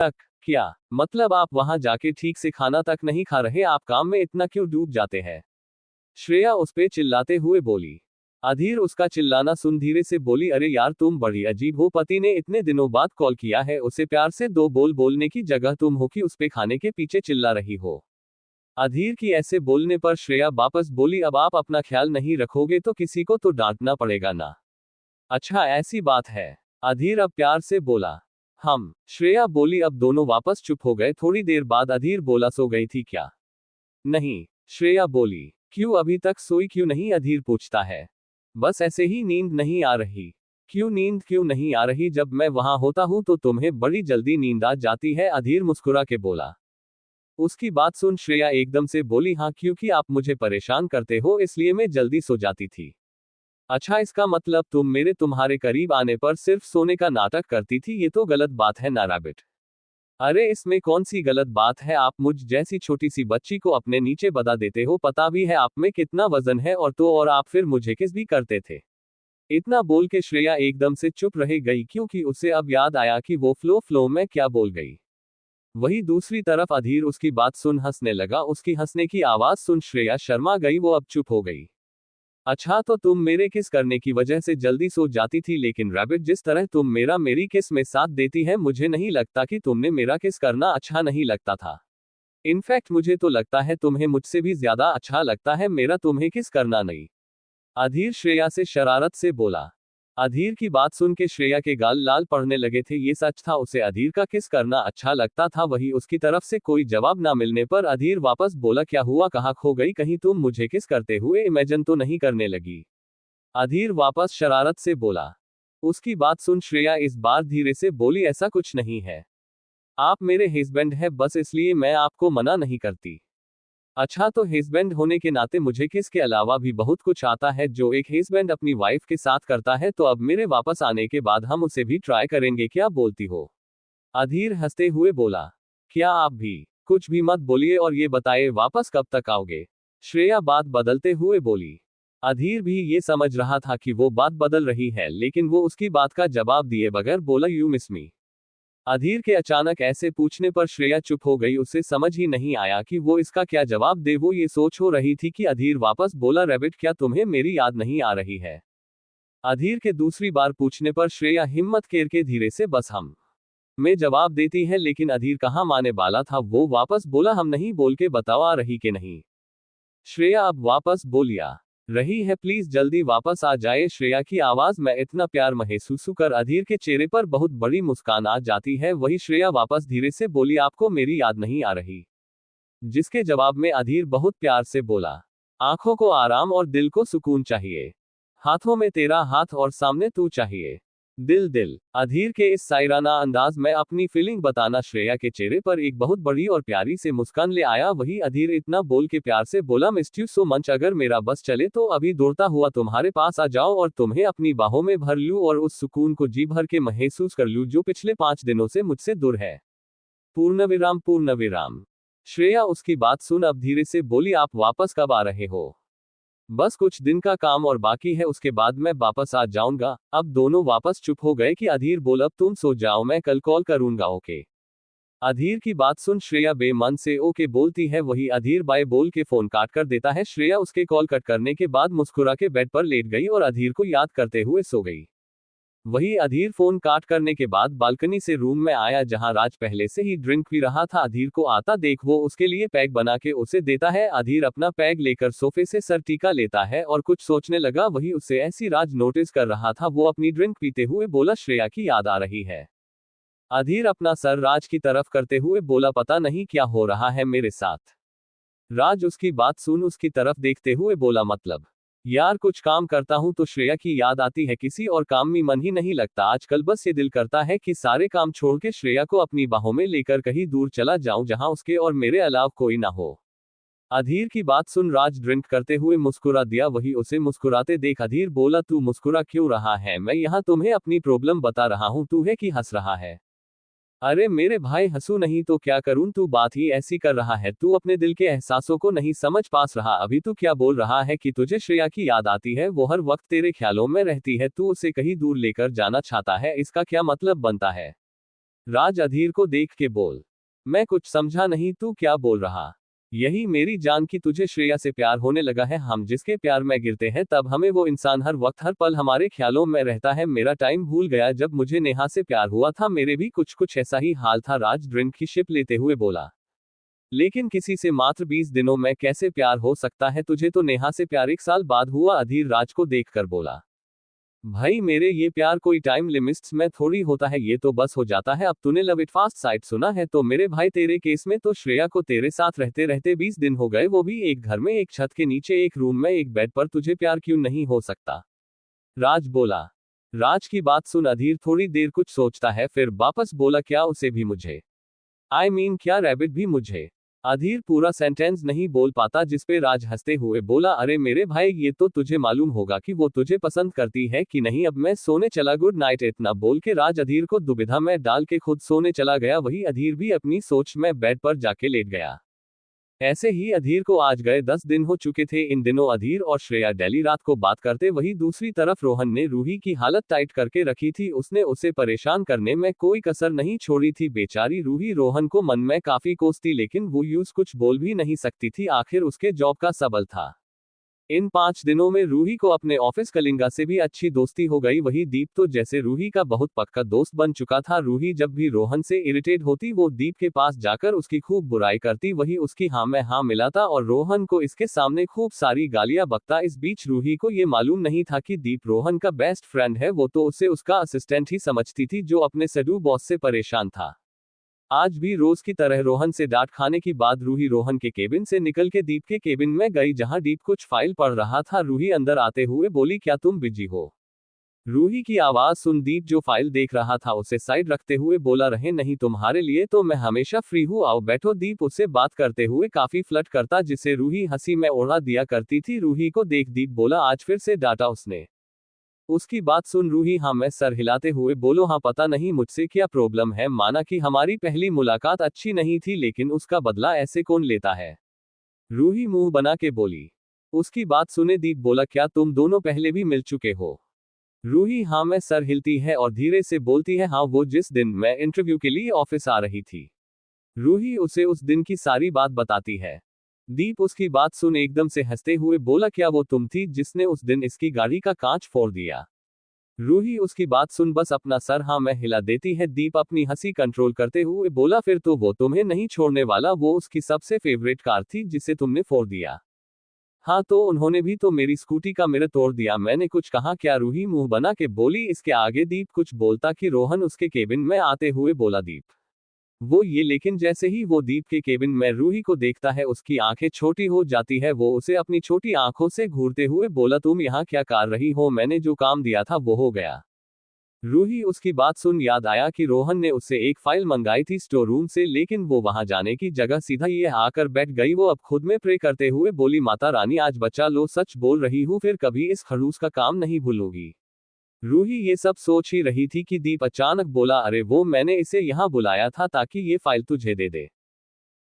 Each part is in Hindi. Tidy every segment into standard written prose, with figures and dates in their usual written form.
तक क्या मतलब, आप वहां जाके ठीक से खाना तक नहीं खा रहे, आप काम में इतना क्यों डूब जाते हैं? श्रेया उस पे चिल्लाते हुए बोली। अधीर उसका चिल्लाना सुन धीरे से बोली, अरे यार तुम बड़ी अजीब हो, पति ने इतने दिनों बाद कॉल किया है, उसे प्यार से दो बोल बोलने की जगह तुम हो कि उस पे खाने के पीछे चिल्ला रही हो। अधीर की ऐसे बोलने पर श्रेया वापस बोली, अब आप अपना ख्याल नहीं रखोगे तो किसी को तो डांटना पड़ेगा ना। अच्छा ऐसी बात है। अधीर अब प्यार से बोला। हम श्रेया बोली। अब दोनों वापस चुप हो गए। थोड़ी देर बाद अधीर बोला, सो गई थी क्या? नहीं, श्रेया बोली। क्यों, अभी तक सोई क्यों नहीं? अधीर पूछता है। बस ऐसे ही, नींद नहीं आ रही। क्यों नींद क्यों नहीं आ रही? जब मैं वहां होता हूं तो तुम्हें बड़ी जल्दी नींद आ जाती है, अधीर मुस्कुरा के बोला। उसकी बात सुन श्रेया एकदम से बोली, हाँ क्योंकि आप मुझे परेशान करते हो इसलिए मैं जल्दी सो जाती थी। अच्छा, इसका मतलब तुम मेरे तुम्हारे करीब आने पर सिर्फ सोने का नाटक करती थी, ये तो गलत बात है ना रैबिट। अरे इसमें कौन सी गलत बात है? आप मुझ जैसी छोटी सी बच्ची को अपने नीचे बता देते हो, पता भी है आप में कितना वजन है, और आप फिर मुझे किस भी करते थे। इतना बोल के श्रेया एकदम से चुप रह गई क्योंकि उसे अब याद आया कि वो फ्लो में क्या बोल गई। वही दूसरी तरफ अधीर उसकी बात सुन हंसने लगा। उसकी हंसने की आवाज सुन श्रेया शर्मा गई, वो अब चुप हो गई। अच्छा तो तुम मेरे किस करने की वजह से जल्दी सो जाती थी, लेकिन रैबिट जिस तरह तुम मेरी किस में साथ देती है, मुझे नहीं लगता कि तुमने मेरा किस करना अच्छा नहीं लगता था। इनफैक्ट मुझे तो लगता है तुम्हें मुझसे भी ज्यादा अच्छा लगता है मेरा तुम्हें किस करना। नहीं, अधीर श्रेया से शरारत से बोला। अधीर की बात सुन के श्रेया के गाल लाल पड़ने लगे थे। ये सच था, उसे अधीर का किस करना अच्छा लगता था। वही उसकी तरफ से कोई जवाब ना मिलने पर अधीर वापस बोला, क्या हुआ, कहाँ खो गई, कहीं तुम मुझे किस करते हुए इमेजिन तो नहीं करने लगी? अधीर वापस शरारत से बोला। उसकी बात सुन श्रेया इस बार धीरे से बोली, ऐसा कुछ नहीं है। आप मेरे हस्बैंड हैं, बस इसलिए मैं आपको मना नहीं करती। अच्छा तो हस्बैंड होने के नाते मुझे किस के अलावा भी बहुत कुछ आता है जो एक हस्बैंड अपनी वाइफ के साथ करता है, तो अब मेरे वापस आने के बाद हम उसे भी ट्राई करेंगे, क्या बोलती हो? अधीर हंसते हुए बोला। क्या आप भी कुछ भी मत बोलिए और ये बताइए वापस कब तक आओगे? श्रेया बात बदलते हुए बोली। अधीर भी ये समझ रहा था कि वो बात बदल रही है, लेकिन वो उसकी बात का जवाब दिए बगैर बोला, यू मिस मी? अधीर के अचानक ऐसे पूछने पर श्रेया चुप हो गई। उसे समझ ही नहीं आया कि वो इसका क्या जवाब दे। वो ये सोच हो रही थी कि अधीर वापस बोला, रैबिट क्या तुम्हें मेरी याद नहीं आ रही है? अधीर के दूसरी बार पूछने पर श्रेया हिम्मत केर के धीरे से बस हम में जवाब देती है, लेकिन अधीर कहाँ माने वाला था। वो वापस बोला, हम नहीं, बोल के बताओ आ रही के नहीं? श्रेया अब वापस बोलिया रही है, प्लीज जल्दी वापस आ जाए। श्रेया की आवाज में इतना प्यार महसूस कर अधीर के चेहरे पर बहुत बड़ी मुस्कान आ जाती है। वही श्रेया वापस धीरे से बोली, आपको मेरी याद नहीं आ रही? जिसके जवाब में अधीर बहुत प्यार से बोला, आंखों को आराम और दिल को सुकून चाहिए, हाथों में तेरा हाथ और सामने तू चाहिए, दिल दिल। अधीर के इस सायराना अंदाज में अपनी फीलिंग बताना श्रेया के चेहरे पर एक बहुत बड़ी और प्यारी से मुस्कान ले आया। वही अधीर इतना बोल के प्यार से बोला, मिस्ड यू सो मच, अगर मेरा बस चले तो अभी दौड़ता हुआ तुम्हारे पास आ जाओ और तुम्हें अपनी बाहों में भर लूं और उस सुकून को जी भर के महसूस कर लूं जो पिछले 5 दिनों से मुझसे दूर है। पूर्णविराम पूर्णविराम। श्रेया उसकी बात सुन अब धीरे से बोली, आप वापस कब आ रहे हो? बस कुछ दिन का काम और बाकी है, उसके बाद मैं वापस आ जाऊंगा। अब दोनों वापस चुप हो गए कि अधीर बोल, अब तुम सो जाओ, मैं कल कॉल करूंगा, ओके? अधीर की बात सुन श्रेया बेमन से ओके बोलती है। वही अधीर बाय बोल के फोन काट कर देता है। श्रेया उसके कॉल कट करने के बाद मुस्कुरा के बेड पर लेट गई और अधीर को याद करते हुए सो गई। वही अधीर फोन काट करने के बाद बालकनी से रूम में आया जहां राज पहले से ही ड्रिंक पी रहा था। अधीर को आता देख वो उसके लिए पैग बना के उसे देता है। अधीर अपना पैग लेकर सोफे से सर टीका लेता है और कुछ सोचने लगा। वही उसे ऐसी राज नोटिस कर रहा था। वो अपनी ड्रिंक पीते हुए बोला, श्रेया की याद आ रही है? अधीर अपना सर राज की तरफ करते हुए बोला, पता नहीं क्या हो रहा है मेरे साथ। राज उसकी बात सुन उसकी तरफ देखते हुए बोला, मतलब यार कुछ काम करता हूं तो श्रेया की याद आती है, किसी और काम में मन ही नहीं लगता आजकल। बस ये दिल करता है कि सारे काम छोड़ के श्रेया को अपनी बाहों में लेकर कहीं दूर चला जाऊं जहां उसके और मेरे अलावा कोई ना हो। अधीर की बात सुन राज ड्रिंक करते हुए मुस्कुरा दिया। वही उसे मुस्कुराते देख अधीर बोला, तू मुस्कुरा क्यों रहा है? मैं यहाँ तुम्हें अपनी प्रॉब्लम बता रहा हूँ, तू है कि हंस रहा है? अरे मेरे भाई हंसू नहीं तो क्या करूं, तू बात ही ऐसी कर रहा है, तू अपने दिल के एहसासों को नहीं समझ पास रहा। अभी तू क्या बोल रहा है कि तुझे श्रेया की याद आती है? वो हर वक्त तेरे ख्यालों में रहती है, तू उसे कहीं दूर लेकर जाना चाहता है, इसका क्या मतलब बनता है? राज अधीर को देख के बोल, मैं कुछ समझा नहीं, तू क्या बोल रहा? यही मेरी जान की तुझे श्रेया से प्यार होने लगा है। हम जिसके प्यार में गिरते हैं तब हमें वो इंसान हर वक्त हर पल हमारे ख्यालों में रहता है। मेरा टाइम भूल गया जब मुझे नेहा से प्यार हुआ था, मेरे भी कुछ कुछ ऐसा ही हाल था। राज ड्रिंक की शिप लेते हुए बोला, लेकिन किसी से मात्र 20 दिनों में कैसे प्यार हो सकता है? तुझे तो नेहा से प्यार 1 साल बाद हुआ। अधीर राज को देखकर बोला, भाई मेरे ये प्यार कोई टाइम लिमिट्स में थोड़ी होता है, ये तो बस हो जाता है। अब तूने लव इट फास्ट साइड सुना है तो मेरे भाई तेरे केस में तो श्रेया को तेरे साथ रहते रहते 20 दिन हो गए, वो भी एक घर में, एक छत के नीचे, एक रूम में, एक बेड पर। तुझे प्यार क्यों नहीं हो सकता? राज बोला। राज की बात सुन अधीर थोड़ी देर कुछ सोचता है, फिर वापस बोला, क्या उसे भी मुझे? I mean, क्या रैबिट भी मुझे? अधीर पूरा सेंटेंस नहीं बोल पाता, जिसपे राज हंसते हुए बोला, अरे मेरे भाई ये तो तुझे मालूम होगा कि वो तुझे पसंद करती है कि नहीं, अब मैं सोने चला, गुड नाइट। इतना बोल के राज अधीर को दुविधा में डाल के खुद सोने चला गया। वही अधीर भी अपनी सोच में बेड पर जाके लेट गया। ऐसे ही अधीर को आज गए 10 दिन हो चुके थे। इन दिनों अधीर और श्रेया डेली रात को बात करते। वही दूसरी तरफ रोहन ने रूही की हालत टाइट करके रखी थी। उसने उसे परेशान करने में कोई कसर नहीं छोड़ी थी। बेचारी रूही रोहन को मन में काफी कोसती, लेकिन वो यूज कुछ बोल भी नहीं सकती थी, आखिर उसके जॉब का सबल था। इन 5 दिनों में रूही को अपने ऑफिस कलिंगा से भी अच्छी दोस्ती हो गई। वही दीप तो जैसे रूही का बहुत पक्का दोस्त बन चुका था। रूही जब भी रोहन से इरिटेट होती वो दीप के पास जाकर उसकी खूब बुराई करती, वही उसकी हाँ में हाँ मिलाता और रोहन को इसके सामने खूब सारी गालियां बकता। इस बीच रूही को ये मालूम नहीं था कि दीप रोहन का बेस्ट फ्रेंड है। वो तो उसे उसका असिस्टेंट ही समझती थी जो अपने सडू बॉस से परेशान था। आज भी रोज की तरह रोहन से डांट खाने की बाद रूही रोहन के केबिन से निकल के दीप के केबिन में गई, जहां दीप कुछ फाइल पढ़ रहा था। रूही अंदर आते हुए बोली, क्या तुम बिजी हो? रूही की आवाज सुन दीप जो फाइल देख रहा था उसे साइड रखते हुए बोला, रहे नहीं, तुम्हारे लिए तो मैं हमेशा फ्री हूँ, आओ बैठो। दीप उससे बात करते हुए काफी फ्लर्ट करता, जिसे रूही हंसी में उड़ा दिया करती थी। रूही को देख दीप बोला, आज फिर से डांटा उसने? उसकी बात सुन रूही हाँ में सर हिलाते हुए बोलो, हाँ पता नहीं मुझसे क्या प्रॉब्लम है। माना कि हमारी पहली मुलाकात अच्छी नहीं थी, लेकिन उसका बदला ऐसे कौन लेता है? रूही मुंह बना के बोली। उसकी बात सुने दीप बोला, क्या तुम दोनों पहले भी मिल चुके हो? रूही हाँ में सर हिलती है और धीरे से बोलती है, हाँ वो जिस दिन मैं इंटरव्यू के लिए ऑफिस आ रही थी। रूही उसे उस दिन की सारी बात बताती है। दीप उसकी बात सुन एकदम से हंसते हुए बोला, क्या वो तुम थी जिसने उस दिन इसकी गाड़ी का कांच फोड़ दिया? रूही उसकी बात सुन बस अपना सर हाँ में हिला देती है। दीप अपनी हंसी कंट्रोल करते हुए बोला, फिर तो वो तुम्हें नहीं छोड़ने वाला, वो उसकी सबसे फेवरेट कार थी जिसे तुमने फोड़ दिया। हाँ तो उन्होंने भी तो मेरी स्कूटी का मिरर तोड़ दिया। मैंने कुछ कहा क्या? रूही मुंह बना के बोली। इसके आगे दीप कुछ बोलता कि रोहन उसके केबिन में आते हुए बोला, दीप वो ये, लेकिन जैसे ही वो दीप के केबिन में रूही को देखता है उसकी आंखें छोटी हो जाती है। वो उसे अपनी छोटी आंखों से घूरते हुए बोला, तुम यहाँ क्या कर रही हो? मैंने जो काम दिया था वो हो गया। रूही उसकी बात सुन याद आया कि रोहन ने उससे एक फाइल मंगाई थी स्टोर रूम से, लेकिन वो वहां जाने की जगह सीधा ये आकर बैठ गई। वो अब खुद में प्रे करते हुए बोली, माता रानी आज बचा लो, सच बोल रही हूँ, फिर कभी इस खड़ूस का काम नहीं भूलूंगी। रूही ये सब सोच ही रही थी कि दीप अचानक बोला, अरे वो मैंने इसे यहाँ बुलाया था ताकि ये फाइल तुझे दे दे।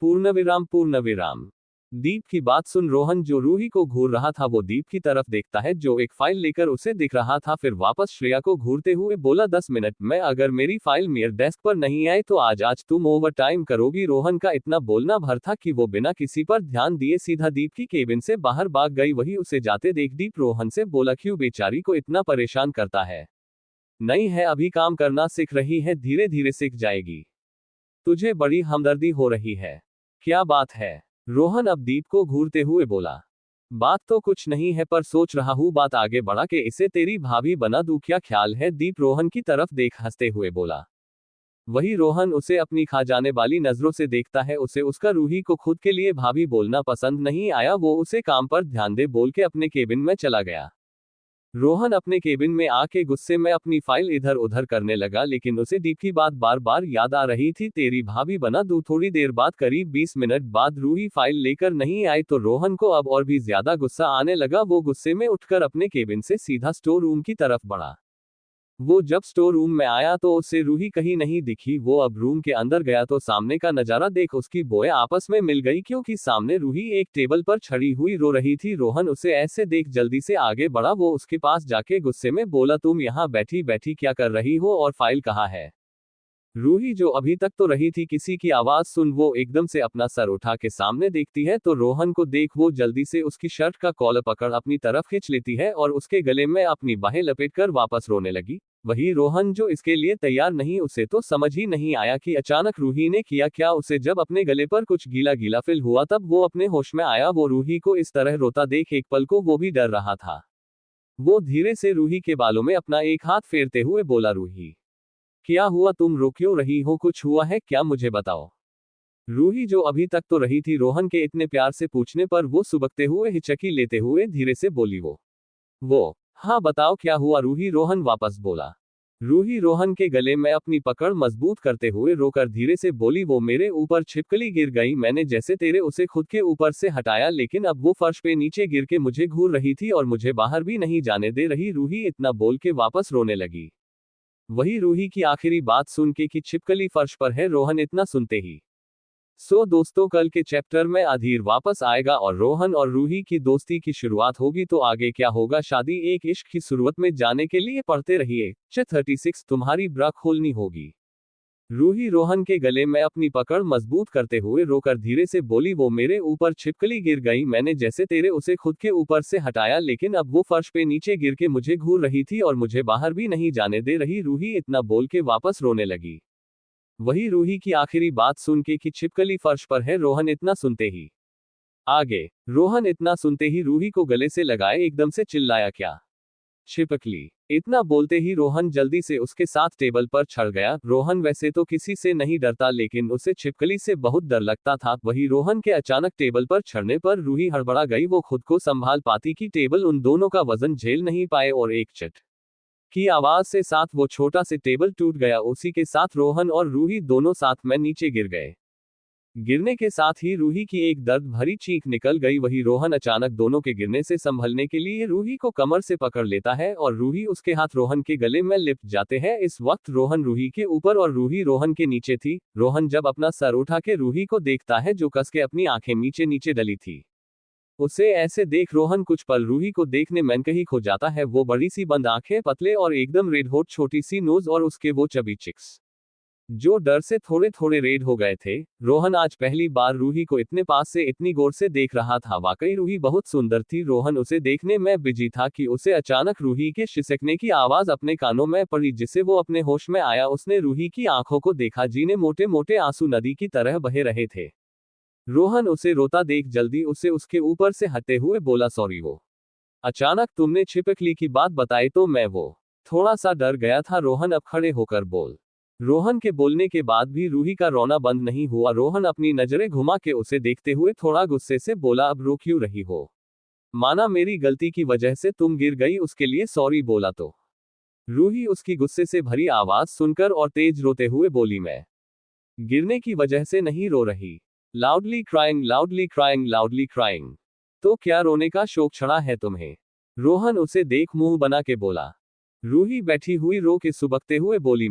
पूर्णविराम पूर्णविराम। दीप की बात सुन रोहन जो रूही को घूर रहा था वो दीप की तरफ देखता है जो एक फाइल लेकर उसे दिख रहा था, फिर वापस श्रेया को घूरते हुए बोला, 10 मिनट में अगर मेरी फाइल मेरे डेस्क पर नहीं आई तो आज तुम ओवर टाइम करोगी। रोहन का इतना बोलना भर था कि वो बिना किसी पर ध्यान दिए सीधा दीप की केबिन से बाहर भाग गई। वही उसे जाते देख दीप रोहन से बोला, क्यों बेचारी को इतना परेशान करता है? नहीं है, अभी काम करना सीख रही है, धीरे धीरे सीख जाएगी। तुझे बड़ी हमदर्दी हो रही है। क्या बात है? रोहन अब दीप को घूरते हुए बोला, बात तो कुछ नहीं है, पर सोच रहा हूँ बात आगे बढ़ा के इसे तेरी भाभी बना दूं, क्या ख्याल है? दीप रोहन की तरफ देख हंसते हुए बोला। वही रोहन उसे अपनी खा जाने वाली नजरों से देखता है। उसे उसका रूही को खुद के लिए भाभी बोलना पसंद नहीं आया। वो उसे काम पर ध्यान दे बोल के अपने केबिन में चला गया। रोहन अपने केबिन में आके गुस्से में अपनी फाइल इधर उधर करने लगा, लेकिन उसे दीप की बात बार बार याद आ रही थी। तेरी भाभी बना दूं। थोड़ी देर बाद करीब 20 मिनट बाद रूही फाइल लेकर नहीं आई तो रोहन को अब और भी ज्यादा गुस्सा आने लगा। वो गुस्से में उठकर अपने केबिन से सीधा स्टोर रूम की तरफ बढ़ा। वो जब स्टोर रूम में आया तो उससे रूही कहीं नहीं दिखी। वो अब रूम के अंदर गया तो सामने का नजारा देख उसकी बोएं आपस में मिल गई, क्योंकि सामने रूही एक टेबल पर छड़ी हुई रो रही थी। रोहन उसे ऐसे देख जल्दी से आगे बढ़ा। वो उसके पास जाके गुस्से में बोला, तुम यहाँ बैठी बैठी क्या कर रही हो और फाइल कहाँ है? रूही जो अभी तक तो रही थी किसी की आवाज सुन वो एकदम से अपना सर उठा के सामने देखती है तो रोहन को देख वो जल्दी से उसकी शर्ट का कॉलर पकड़ अपनी तरफ खींच लेती है और उसके गले में अपनी बाहें लपेटकर वापस रोने लगी। वही रोहन जो इसके लिए तैयार नहीं, उसे तो समझ ही नहीं आया कि अचानक रूही ने किया क्या। उसे जब अपने गले पर कुछ गीला गीला फील हुआ तब वो अपने होश में आया। वो रूही को इस तरह रोता देख एक पल को वो भी डर रहा था। वो धीरे से रूही के बालों में अपना एक हाथ फेरते हुए बोला, रूही क्या हुआ, तुम रो क्यों रही हो, कुछ हुआ है क्या, मुझे बताओ। रूही जो अभी तक तो रही थी रोहन के इतने प्यार से पूछने पर वो सुबकते हुए हिचकी लेते हुए धीरे से बोली, वो हाँ बताओ क्या हुआ रूही, रोहन वापस बोला। रूही रोहन के गले में अपनी पकड़ मजबूत करते हुए रोकर धीरे से बोली, वो मेरे ऊपर छिपकली गिर गई, मैंने जैसे तेरे उसे खुद के ऊपर से हटाया लेकिन अब वो फर्श पे नीचे गिर के मुझे घूर रही थी और मुझे बाहर भी नहीं जाने दे रही। रूही इतना बोल के वापस रोने लगी। वही रूही की आखिरी बात सुन के कि छिपकली फर्श पर है, रोहन इतना सुनते ही। सो दोस्तों कल के चैप्टर में अधीर वापस आएगा और रोहन और रूही की दोस्ती की शुरुआत होगी, तो आगे क्या होगा शादी एक इश्क की शुरुआत में जाने के लिए पढ़ते रहिए। 36 तुम्हारी ब्रा खोलनी होगी। रूही रोहन के गले में अपनी पकड़ मजबूत करते हुए रोकर धीरे से बोली, वो मेरे ऊपर छिपकली गिर गई, मैंने जैसे तेरे उसे खुद के ऊपर से हटाया लेकिन अब वो फर्श पे नीचे गिर के मुझे घूर रही थी और मुझे बाहर भी नहीं जाने दे रही। रूही इतना बोल के वापस रोने लगी। वही रूही की आखिरी बात सुन के कि छिपकली फर्श पर है, रोहन इतना सुनते ही आगे। रोहन इतना सुनते ही रूही को गले से लगाए एकदम से चिल्लाया, क्या छिपकली। इतना बोलते ही रोहन जल्दी से उसके साथ टेबल पर चढ़ गया। रोहन वैसे तो किसी से नहीं डरता लेकिन उसे छिपकली से बहुत डर लगता था। वही रोहन के अचानक टेबल पर चढ़ने पर रूही हड़बड़ा गई। वो खुद को संभाल पाती कि टेबल उन दोनों का वजन झेल नहीं पाए और एक चट की आवाज से साथ वो छोटा से टेबल टूट गया। उसी के साथ रोहन और रूही दोनों साथ में नीचे गिर गए। गिरने के साथ ही रूही की एक दर्द भरी चीख निकल गई। वही रोहन अचानक दोनों के गिरने से संभलने के लिए रूही को कमर से पकड़ लेता है और रूही उसके हाथ रोहन के गले में लिपट जाते हैं। इस वक्त रोहन रूही के ऊपर और रूही रोहन के नीचे थी। रोहन जब अपना सर उठा के रूही को देखता है जो कस के अपनी आंखें नीचे नीचे डली थी। उसे ऐसे देख रोहन कुछ पल रूही को देखने में कहीं खो जाता है। वो बड़ी सी बंद आंखें, पतले और एकदम रेड होठ, छोटी सी नोज और उसके वो चबी चिक्स जो डर से थोड़े थोड़े रेड हो गए थे। रोहन आज पहली बार रूही को इतने पास से इतनी गौर से देख रहा था। वाकई रूही बहुत सुंदर थी। रोहन उसे देखने में बिजी था कि उसे अचानक रूही के शिसकने की आवाज अपने कानों में पड़ी, जिससे वो अपने होश में आया। उसने रूही की आंखों को देखा जिन्हें मोटे मोटे आंसू नदी की तरह बहे रहे थे। रोहन उसे रोता देख जल्दी उसे उसके ऊपर से हटते हुए बोला, सॉरी, वो अचानक तुमने छिपकली की बात बताई तो मैं वो थोड़ा सा डर गया था। रोहन अब खड़े होकर बोल। रोहन के बोलने के बाद भी रूही का रोना बंद नहीं हुआ। रोहन अपनी नजरें घुमा के उसे देखते हुए थोड़ा गुस्से से बोला, अब रो क्यों रही हो, माना मेरी गलती की वजह से तुम गिर गई, उसके लिए सॉरी बोला तो। रूही उसकी गुस्से से भरी आवाज सुनकर और तेज रोते हुए बोली, मैं गिरने की वजह से नहीं रो रही। Loudly crying, loudly crying, loudly crying. तो क्या रोने का शौक चढ़ा है तुम्हें? रोहन उसे देख मुंह बना के बोला। रूही बैठी हुई रो के सुबकते हुए बोली,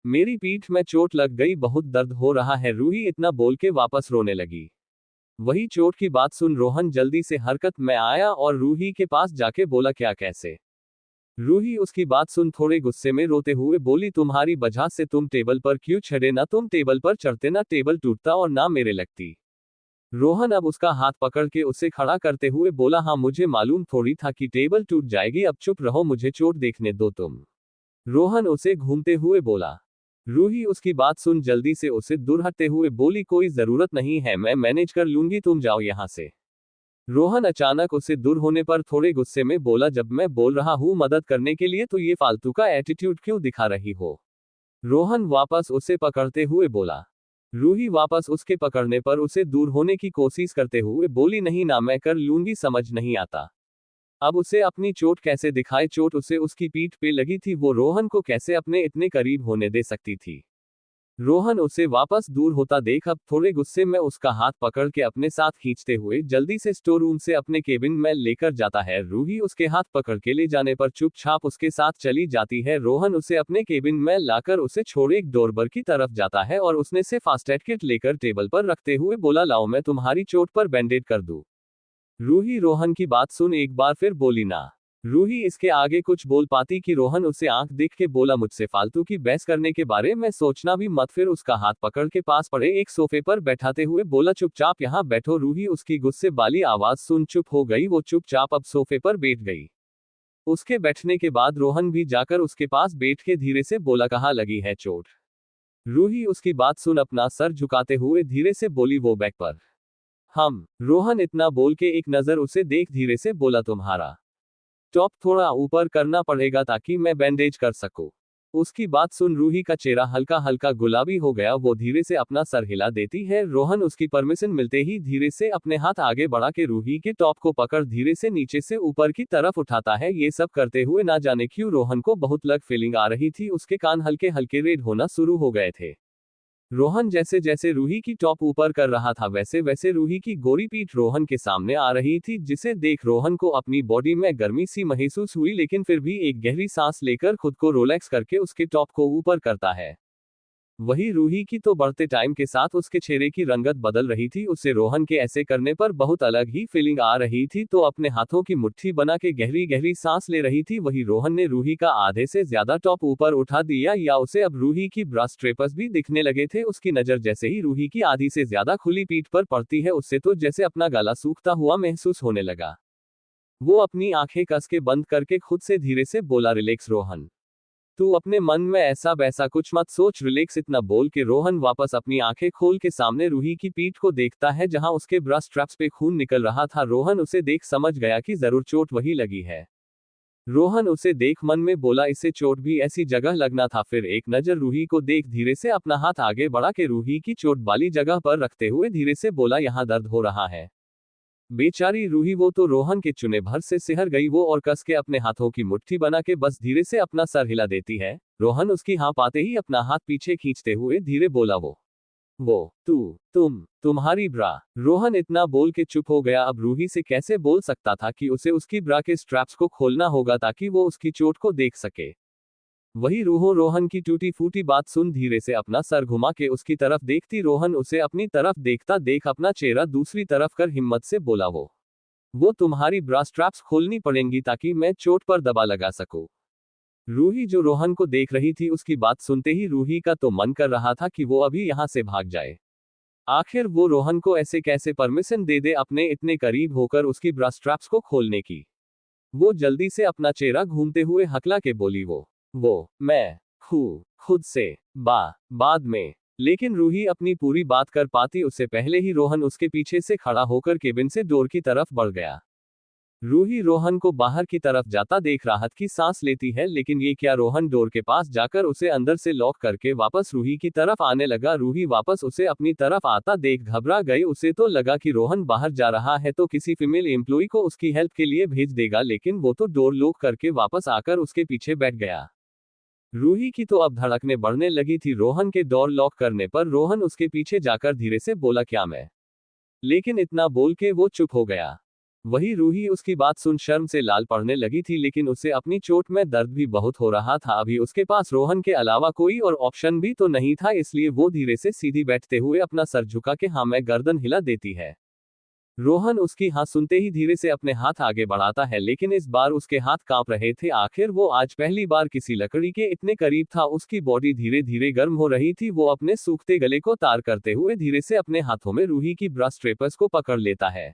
मेरी पीठ में चोट लग गई, बहुत दर्द हो रहा है। रूही इतना बोल के वापस रोने लगी। वही चोट की बात सुन रोहन जल्दी से हरकत में आया और रूही के पास जाके बोला, क्या कैसे? रूही उसकी बात सुन थोड़े गुस्से में रोते हुए बोली, तुम्हारी वजह से तुम टेबल पर क्यों चढ़े, ना तुम टेबल पर चढ़ते ना टेबल टूटता और ना मेरे लगती। रोहन अब उसका हाथ पकड़ के उसे खड़ा करते हुए बोला, हाँ मुझे मालूम थोड़ी था कि टेबल टूट जाएगी, अब चुप रहो, मुझे चोट देखने दो तुम। रोहन उसे घूमते हुए बोला। रूही उसकी बात सुन जल्दी से उसे दूर हटते हुए बोली, कोई जरूरत नहीं है, मैं मैनेज कर लूंगी, तुम जाओ यहां से। रोहन अचानक उसे दूर होने पर थोड़े गुस्से में बोला, जब मैं बोल रहा हूं मदद करने के लिए तो ये फालतू का एटीट्यूड क्यों दिखा रही हो? रोहन वापस उसे पकड़ते हुए बोला। रूही वापस उसके पकड़ने पर उसे दूर होने की कोशिश करते हुए बोली, नहीं ना, मैं कर लूंगी, समझ नहीं आता। अब उसे अपनी चोट कैसे दिखाए? चोट उसे उसकी पीठ पे लगी थी, वो रोहन को कैसे अपने इतने करीब होने दे सकती थी? रोहन उसे वापस दूर होता देख अब थोड़े गुस्से में उसका हाथ पकड़ के अपने साथ खींचते हुए जल्दी से स्टोर रूम से अपने केबिन में लेकर जाता है। रूही उसके हाथ पकड़ के ले जाने पर चुपचाप उसके साथ चली जाती है। रोहन उसे अपने केबिन में लाकर उसे छोड़े एक डोरबेल की तरफ जाता है और उसने से फास्ट एड किट लेकर टेबल पर रखते हुए बोला, लाओ मैं तुम्हारी चोट पर बैंडेड कर दूं। रूही रोहन की बात सुन एक बार फिर बोली, ना। रूही इसके आगे कुछ बोल पाती कि रोहन उससे आंख देख के बोला, मुझसे फालतू की बहस करने के बारे में सोचना भी मत। फिर उसका हाथ पकड़ के पास पड़े एक सोफे पर बैठाते हुए बोला, चुपचाप यहाँ बैठो। रूही उसकी गुस्से वाली आवाज सुन चुप हो गई। वो चुपचाप अब सोफे पर बैठ गई। उसके बैठने के बाद रोहन भी जाकर उसके पास बैठ के धीरे से बोला, कहाँ लगी है चोट? रूही उसकी बात सुन अपना सर झुकाते हुए धीरे से बोली, वो बैक पर। रोहन इतना बोल के एक नजर उसे देख धीरे से बोला, तुम्हारा टॉप थोड़ा ऊपर करना पड़ेगा ताकि मैं बैंडेज कर सकूं। उसकी बात सुन रूही का चेहरा हल्का हल्का गुलाबी हो गया। वो धीरे से अपना सर हिला देती है। रोहन उसकी परमिशन मिलते ही धीरे से अपने हाथ आगे बढ़ा के रूही के टॉप को पकड़ धीरे से नीचे से ऊपर की तरफ उठाता है। ये सब करते हुए ना जाने क्यों रोहन को बहुत लग फीलिंग आ रही थी। उसके कान हल्के हल्के रेड होना शुरू हो गए थे। रोहन जैसे जैसे रूही की टॉप ऊपर कर रहा था वैसे वैसे रूही की गोरी पीठ रोहन के सामने आ रही थी, जिसे देख रोहन को अपनी बॉडी में गर्मी सी महसूस हुई, लेकिन फिर भी एक गहरी सांस लेकर खुद को रिलैक्स करके उसके टॉप को ऊपर करता है। वही रूही की तो बढ़ते टाइम के साथ उसके चेहरे की रंगत बदल रही थी। उसे रोहन के ऐसे करने पर बहुत अलग ही फीलिंग आ रही थी, तो अपने हाथों की मुट्ठी बना के गहरी गहरी सांस ले रही थी। वही रोहन ने रूही का आधे से ज्यादा टॉप ऊपर उठा दिया, या उसे अब रूही की ब्रास्ट ट्रेपर्स भी दिखने लगे थे। उसकी नजर जैसे ही रूही की आधी से ज्यादा खुली पीठ पर पड़ती है, उससे तो जैसे अपना गला सूखता हुआ महसूस होने लगा। वो अपनी आंखें कस के बंद करके खुद से धीरे से बोला, रिलैक्स रोहन, तू अपने मन में ऐसा वैसा कुछ मत सोच, रिलैक्स। इतना बोल के रोहन वापस अपनी आंखें खोल के सामने रूही की पीठ को देखता है जहां उसके ब्रेस्ट स्ट्रैप्स पे खून निकल रहा था। रोहन उसे देख समझ गया कि जरूर चोट वही लगी है। रोहन उसे देख मन में बोला, इससे चोट भी ऐसी जगह लगना था। फिर एक नजर रूही को देख धीरे से अपना हाथ आगे बढ़ा के रूही की चोट वाली जगह पर रखते हुए धीरे से बोला, यहां दर्द हो रहा है? बेचारी रूही, वो तो रोहन के चुने भर से सिहर गई। वो और कस के अपने हाथों की मुट्ठी बना के बस धीरे से अपना सर हिला देती है। रोहन उसकी हाँ पाते ही अपना हाथ पीछे खींचते हुए धीरे बोला, वो तुम्हारी ब्रा। रोहन इतना बोल के चुप हो गया। अब रूही से कैसे बोल सकता था कि उसे उसकी ब्रा के स्ट्रैप्स को खोलना होगा ताकि वो उसकी चोट को देख सके। वही रूहो रोहन की टूटी फूटी बात सुन धीरे से अपना सर घुमा के उसकी तरफ देखती। रोहन उसे अपनी तरफ देखता देख अपना चेहरा दूसरी तरफ कर हिम्मत से बोला, वो तुम्हारी ब्रा स्ट्रैप्स खोलनी पड़ेंगी ताकि मैं चोट पर दबा लगा सकूं। रूही जो रोहन को देख रही थी, उसकी बात सुनते ही रूही का तो मन कर रहा था कि वो अभी यहां से भाग जाए। आखिर वो रोहन को ऐसे कैसे परमिशन दे दे अपने इतने करीब होकर उसकी ब्रा स्ट्रैप्स को खोलने की। वो जल्दी से अपना चेहरा घूमते हुए हकला के बोली, मैं खुद से बाद में। लेकिन रूही अपनी पूरी बात कर पाती उससे पहले ही रोहन उसके पीछे से खड़ा होकर केबिन से डोर की तरफ बढ़ गया। रूही रोहन को बाहर की तरफ जाता देख राहत की सांस लेती है, लेकिन ये क्या, रोहन डोर के पास जाकर उसे अंदर से लॉक करके वापस रूही की तरफ आने लगा। रूही वापस उसे अपनी तरफ आता देख घबरा गई। उसे तो लगा कि रोहन बाहर जा रहा है तो किसी फीमेल एम्प्लॉय को उसकी हेल्प के लिए भेज देगा, लेकिन वो तो डोर लॉक करके वापस आकर उसके पीछे बैठ गया। रूही की तो अब धड़कने बढ़ने लगी थी। रोहन के डोर लॉक करने पर रोहन उसके पीछे जाकर धीरे से बोला, क्या मैं? लेकिन इतना बोल के वो चुप हो गया। वही रूही उसकी बात सुन शर्म से लाल पड़ने लगी थी, लेकिन उसे अपनी चोट में दर्द भी बहुत हो रहा था। अभी उसके पास रोहन के अलावा कोई और ऑप्शन भी तो नहीं था, इसलिए वो धीरे से सीधी बैठते हुए अपना सर झुका के हाँ में गर्दन हिला देती है। रोहन उसकी हाँ सुनते ही धीरे से अपने हाथ आगे बढ़ाता है, लेकिन इस बार उसके हाथ कांप रहे थे। आखिर वो आज पहली बार किसी लकड़ी के इतने करीब था। उसकी बॉडी धीरे धीरे गर्म हो रही थी। वो अपने सूखते गले को तार करते हुए धीरे से अपने हाथों में रूही की ब्रा स्ट्रेपर्स को पकड़ लेता है।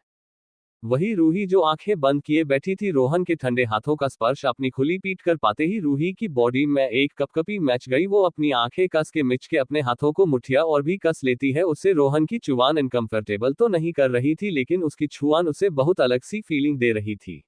वही रूही जो आंखें बंद किए बैठी थी, रोहन के ठंडे हाथों का स्पर्श अपनी खुली पीठ कर पाते ही रूही की बॉडी में एक कपकपी मच गई। वो अपनी आंखें कस के मिच के अपने हाथों को मुठिया और भी कस लेती है। उससे रोहन की चुबान इनकंफर्टेबल तो नहीं कर रही थी, लेकिन उसकी छुआन उसे बहुत अलग सी फीलिंग दे रही थी।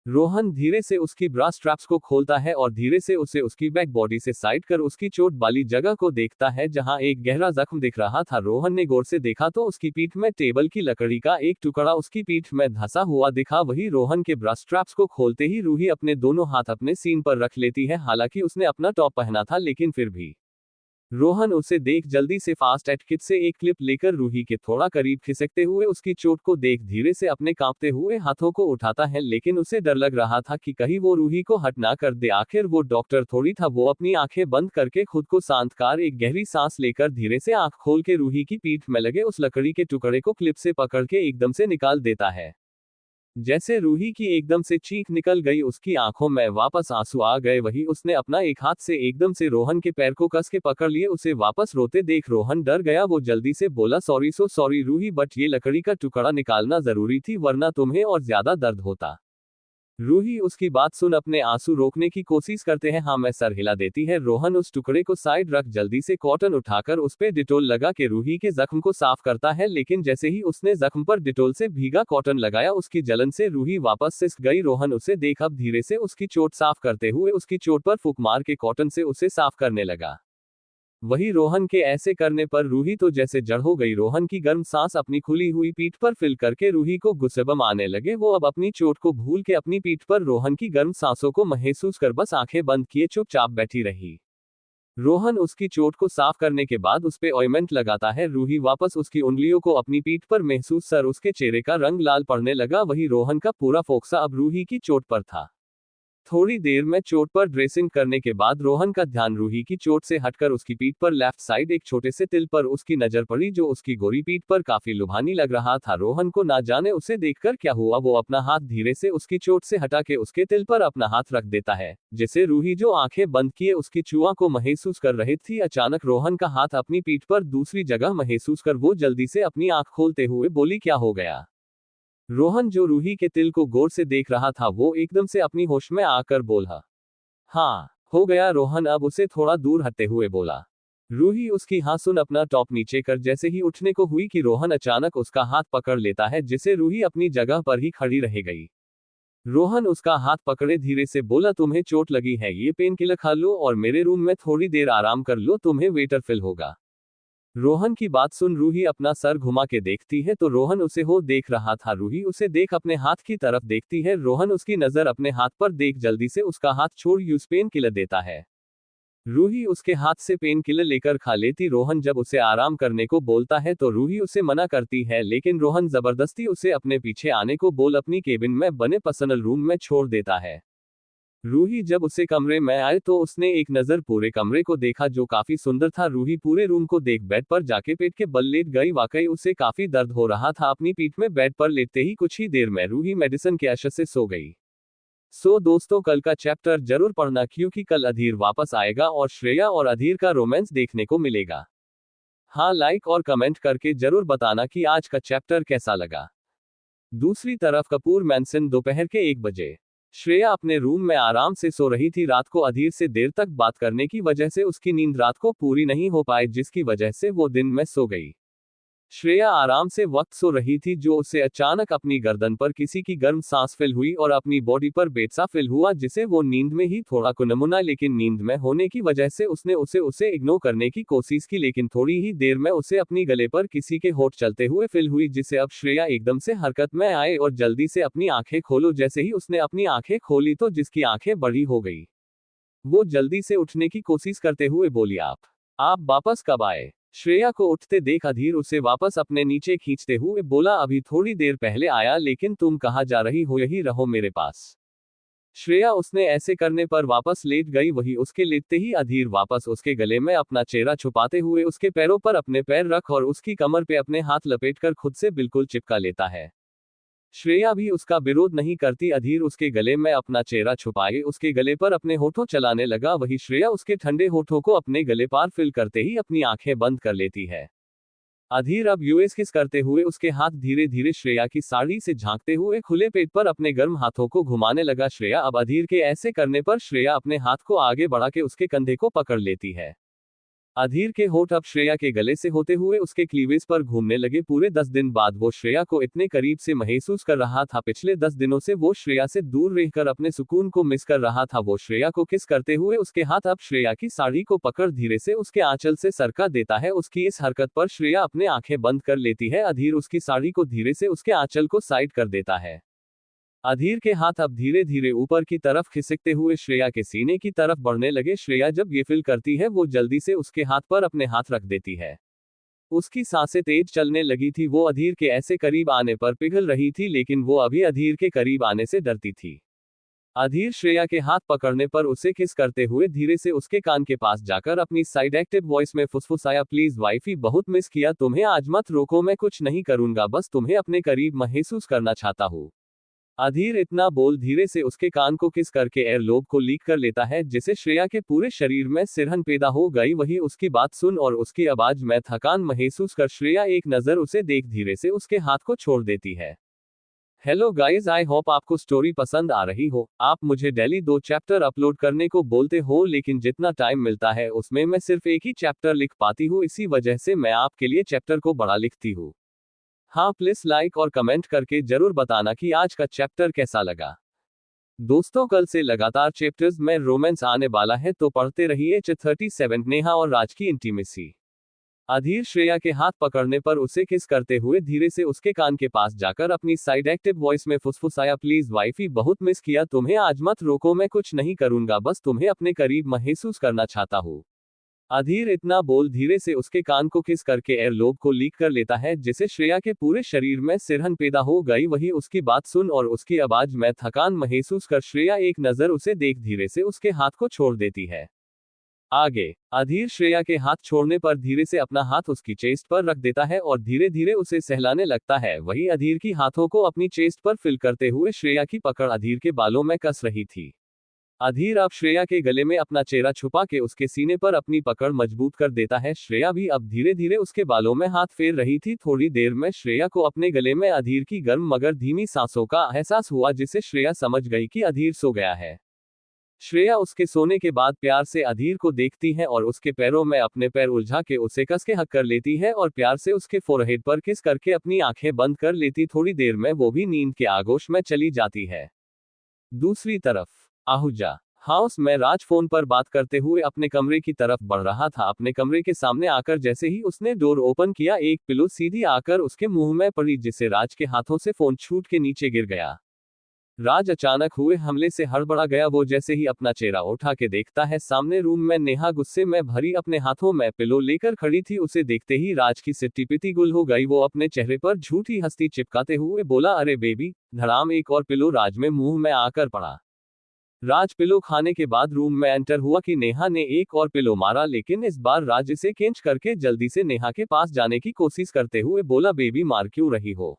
रोहन धीरे से उसकी ब्रा स्ट्रैप्स को खोलता है और धीरे से उसे उसकी बैक बॉडी से साइड कर उसकी चोट वाली जगह को देखता है जहां एक गहरा जख्म दिख रहा था। रोहन ने गौर से देखा तो उसकी पीठ में टेबल की लकड़ी का एक टुकड़ा उसकी पीठ में धंसा हुआ दिखा। वही रोहन के ब्रा स्ट्रैप्स को खोलते ही रूही अपने दोनों हाथ अपने सीन पर रख लेती है। हालांकि उसने अपना टॉप पहना था, लेकिन फिर भी रोहन उसे देख जल्दी से फास्ट एड किट से एक क्लिप लेकर रूही के थोड़ा करीब खिसकते हुए उसकी चोट को देख धीरे से अपने कांपते हुए हाथों को उठाता है, लेकिन उसे डर लग रहा था कि कहीं वो रूही को हट ना कर दे। आखिर वो डॉक्टर थोड़ी था। वो अपनी आंखें बंद करके खुद को शांत कर एक गहरी सांस लेकर धीरे से आंख खोल के रूही की पीठ में लगे उस लकड़ी के टुकड़े को क्लिप से पकड़ के एकदम से निकाल देता है। जैसे रूही की एकदम से चीख निकल गई, उसकी आंखों में वापस आंसू आ गए। वही उसने अपना एक हाथ से एकदम से रोहन के पैर को कस के पकड़ लिए। उसे वापस रोते देख रोहन डर गया। वो जल्दी से बोला, sorry, so sorry Ruhi, but ये लकड़ी का टुकड़ा निकालना जरूरी थी, वरना तुम्हें और ज्यादा दर्द होता। रूही उसकी बात सुन अपने आंसू रोकने की कोशिश करते हैं। हाँ, मैं सर हिला देती है। रोहन उस टुकड़े को साइड रख जल्दी से कॉटन उठाकर उस पे डिटोल लगा के रूही के जख्म को साफ करता है। लेकिन जैसे ही उसने जख्म पर डिटोल से भीगा कॉटन लगाया, उसकी जलन से रूही वापस सिसक गई। रोहन उसे देख अब धीरे से उसकी चोट साफ करते हुए उसकी चोट पर फूंक मार के कॉटन से उसे साफ करने लगा। वही रोहन के ऐसे करने पर रूही तो जैसे जड़ हो गई। रोहन की गर्म सांस अपनी खुली हुई पीठ पर फिल करके रूही को गुस्सेबम आने लगे। वो अब अपनी चोट को भूल के अपनी पीठ पर रोहन की गर्म सांसों को महसूस कर बस आंखें बंद किए चुपचाप बैठी रही। रोहन उसकी चोट को साफ करने के बाद उस पे ऑइंटमेंट लगाता है। रूही वापस उसकी उंगलियों को अपनी पीठ पर महसूस कर उसके चेहरे का रंग लाल पड़ने लगा। वही रोहन का पूरा फोकसा अब रूही की चोट पर था। थोड़ी देर में चोट पर ड्रेसिंग करने के बाद रोहन का ध्यान रूही की चोट से हटकर उसकी पीठ पर लेफ्ट साइड एक छोटे से तिल पर उसकी नजर पड़ी, जो उसकी गोरी पीठ पर काफी लुभानी लग रहा था। रोहन को ना जाने उसे देखकर क्या हुआ, वो अपना हाथ धीरे से उसकी चोट से हटा के उसके तिल पर अपना हाथ रख देता है। जिसे रूही जो आंखें बंद किए उसकी चुआ को महसूस कर रही थी, अचानक रोहन का हाथ अपनी पीठ पर दूसरी जगह महसूस कर वो जल्दी से अपनी आंख खोलते हुए बोली, क्या हो गया। रोहन जो रूही के तिल को गौर से देख रहा था, वो एकदम से अपनी होश में आकर बोला, हाँ हो गया। रोहन अब उसे थोड़ा दूर हटते हुए बोला। रूही उसकी हाँ सुन अपना टॉप नीचे कर जैसे ही उठने को हुई कि रोहन अचानक उसका हाथ पकड़ लेता है, जिसे रूही अपनी जगह पर ही खड़ी रह गई। रोहन उसका हाथ पकड़े धीरे से बोला, तुम्हें चोट लगी है, ये पेन किलर खा लो और मेरे रूम में थोड़ी देर आराम कर लो, तुम्हें वेटर फील होगा। रोहन की बात सुन रूही अपना सर घुमा के देखती है तो रोहन उसे हो देख रहा था। रूही उसे देख अपने हाथ की तरफ देखती है। रोहन उसकी नजर अपने हाथ पर देख जल्दी से उसका हाथ छोड़ यूज पेन किलर देता है। रूही उसके हाथ से पेन किलर लेकर खा लेती। रोहन जब उसे आराम करने को बोलता है तो रूही उसे मना करती है, लेकिन रोहन जबरदस्ती उसे अपने पीछे आने को बोल अपनी केबिन में बने पर्सनल रूम में छोड़ देता है। रूही जब उसे कमरे में आए तो उसने एक नजर पूरे कमरे को देखा, जो काफी सुंदर था। रूही पूरे रूम को देख बेड पर जाके पेट के बल लेट गई। वाकई उसे काफी दर्द हो रहा था अपनी पीठ में। बेड पर लेटते ही कुछ ही देर में रूही मेडिसिन के असर से सो गई। सो दोस्तों, कल का चैप्टर जरूर पढ़ना, क्योंकि कल अधीर वापस आएगा और श्रेया और अधीर का रोमांस देखने को मिलेगा। हाँ, लाइक और कमेंट करके जरूर बताना कि आज का चैप्टर कैसा लगा। दूसरी तरफ कपूर मैंसन दोपहर के 1 बजे। श्रेया अपने रूम में आराम से सो रही थी। रात को अधीर से देर तक बात करने की वजह से उसकी नींद रात को पूरी नहीं हो पाई, जिसकी वजह से वो दिन में सो गई। श्रेया आराम से वक्त सो रही थी, जो उसे अचानक अपनी गर्दन पर किसी की गर्म सांस फील हुई और अपनी बॉडी पर बेटसा फील हुआ, जिसे वो नींद में ही थोड़ा कुनमुना, लेकिन नींद में होने की वजह से उसने उसे इग्नोर करने की कोशिश की। लेकिन थोड़ी ही देर में उसे अपनी गले पर किसी के होठ चलते हुए फील हुई, जिसे अब श्रेया एकदम से हरकत में आए और जल्दी से अपनी आंखें खोलो। जैसे ही उसने अपनी आंखें खोली तो जिसकी आंखें बड़ी हो गई, वो जल्दी से उठने की कोशिश करते हुए बोली, आप वापस कब आए। श्रेया को उठते देख अधीर उसे वापस अपने नीचे खींचते हुए बोला, अभी थोड़ी देर पहले आया, लेकिन तुम कहाँ जा रही हो, यही रहो मेरे पास। श्रेया उसने ऐसे करने पर वापस लेट गई। वही उसके लेटते ही अधीर वापस उसके गले में अपना चेहरा छुपाते हुए उसके पैरों पर अपने पैर रख और उसकी कमर पे अपने हाथ लपेटकर खुद से बिल्कुल चिपका लेता है। श्रेया भी उसका विरोध नहीं करती। अधीर उसके गले में अपना चेहरा छुपाए उसके गले पर अपने होठों चलाने लगा। वही श्रेया उसके ठंडे होठों को अपने गले पार फिल करते ही अपनी आंखें बंद कर लेती है। अधीर अब यूएस किस करते हुए उसके हाथ धीरे धीरे श्रेया की साड़ी से झांकते हुए खुले पेट पर अपने गर्म हाथों को घुमाने लगा। श्रेया अब अधीर के ऐसे करने पर श्रेया अपने हाथ को आगे बढ़ा के उसके कंधे को पकड़ लेती है। अधीर के होठ अब श्रेया के गले से होते हुए उसके क्लीवेज पर घूमने लगे। पूरे 10 दिन बाद वो श्रेया को इतने करीब से महसूस कर रहा था। पिछले 10 दिनों से वो श्रेया से दूर रहकर अपने सुकून को मिस कर रहा था। वो श्रेया को किस करते हुए उसके हाथ अब श्रेया की साड़ी को पकड़ धीरे से उसके आंचल से सरका देता है। उसकी इस हरकत पर श्रेया अपने आंखें बंद कर लेती है। अधीर उसकी साड़ी को धीरे से उसके आंचल को साइड कर देता है। अधीर के हाथ अब धीरे धीरे ऊपर की तरफ खिसकते हुए श्रेया के सीने की तरफ बढ़ने लगे। श्रेया जब ये फील करती है वो जल्दी से उसके हाथ पर अपने हाथ रख देती है। उसकी सांसें तेज चलने लगी थी। वो अधीर के ऐसे करीब आने पर पिघल रही थी, लेकिन वो अभी अधीर के करीब आने से डरती थी। अधीर श्रेया के हाथ पकड़ने पर उसे किस करते हुए धीरे से उसके कान के पास जाकर अपनी साइड एक्टिव वॉइस में फुसफुसाया, प्लीज वाइफी, बहुत मिस किया तुम्हें, आज मत रोको, मैं कुछ नहीं करूंगा, बस तुम्हें अपने करीब महसूस करना चाहता हूँ। अधीर इतना बोल धीरे से उसके कान को किस करके एयरलोब को लीक कर लेता है, जिसे श्रेया के पूरे शरीर में सिरहन पैदा हो गई। वही उसकी बात सुन और उसकी आवाज में थकान महसूस कर श्रेया एक नजर उसे देख धीरे से उसके हाथ को छोड़ देती है। हेलो गाइस, आई होप आपको स्टोरी पसंद आ रही हो। आप मुझे डेली 2 चैप्टर अपलोड करने को बोलते हो, लेकिन जितना टाइम मिलता है उसमें मैं सिर्फ एक ही चैप्टर लिख पाती हूँ। इसी वजह से मैं आपके लिए चैप्टर को बड़ा लिखती हूँ। हाँ, प्लीज लाइक और कमेंट करके जरूर बताना कि आज का चैप्टर कैसा लगा। दोस्तों, कल से लगातार चैप्टर्स में रोमांस आने वाला है, तो पढ़ते रहिए। 37 नेहा और राज की इंटीमेसी। अधीर श्रेया के हाथ पकड़ने पर उसे किस करते हुए धीरे से उसके कान के पास जाकर अपनी साइड एक्टिव वॉइस में फुसफुसाया, प्लीज वाइफी, बहुत मिस किया तुम्हें, आज मत रोको, मैं कुछ नहीं करूंगा, बस तुम्हें अपने करीब महसूस करना चाहता हूँ। अधीर इतना बोल धीरे से उसके कान को किस करके एयरलोब को लीक कर लेता है, जिसे श्रेया के पूरे शरीर में सिरहन पैदा हो गई। वही उसकी बात सुन और उसकी आवाज में थकान महसूस कर श्रेया एक नजर उसे देख धीरे से उसके हाथ को छोड़ देती है। आगे अधीर श्रेया के हाथ छोड़ने पर धीरे से अपना हाथ उसकी चेस्ट पर रख देता है और धीरे धीरे उसे सहलाने लगता है। वही अधीर की हाथों को अपनी चेस्ट पर फिल करते हुए श्रेया की पकड़ अधीर के बालों में कस रही थी। अधीर अब श्रेया के गले में अपना चेहरा छुपा के उसके सीने पर अपनी पकड़ मजबूत कर देता है। श्रेया भी अब धीरे धीरे उसके बालों में हाथ फेर रही थी। थोड़ी देर में श्रेया को अपने गले में अधीर की गर्म मगर धीमी सांसों का एहसास हुआ, जिससे श्रेया समझ गई कि अधीर सो गया है। श्रेया उसके सोने के बाद प्यार से अधीर को देखती है और उसके पैरों में अपने पैर उलझा के उसे कस के हक कर लेती है और प्यार से उसके फोरहेड पर किस करके अपनी आंखें बंद कर लेती। थोड़ी देर में वो भी नींद के आगोश में चली जाती है। दूसरी तरफ आहूजा हाउस में राज फोन पर बात करते हुए अपने कमरे की तरफ बढ़ रहा था। अपने कमरे के सामने आकर जैसे ही उसने डोर ओपन किया, एक पिलो सीधी आकर उसके मुंह में पड़ी, जिससे राज के हाथों से फोन छूट के नीचे गिर गया। राज अचानक हुए हमले से हड़बड़ा गया। वो जैसे ही अपना चेहरा उठा के देखता है, सामने रूम में नेहा गुस्से में भरी अपने हाथों में पिलो लेकर खड़ी थी। उसे देखते ही राज की सिट्टी पिटी गुल हो गई। वो अपने चेहरे पर झूठी हंसी चिपकाते हुए बोला, अरे बेबी। धड़ाम एक और पिलो राज में मुंह में आकर पड़ा। राज पिलो खाने के बाद रूम में एंटर हुआ कि नेहा ने एक और पिलो मारा, लेकिन इस बार राज इसे खींच करके जल्दी से नेहा के पास जाने की कोशिश करते हुए बोला, बेबी मार क्यों रही हो,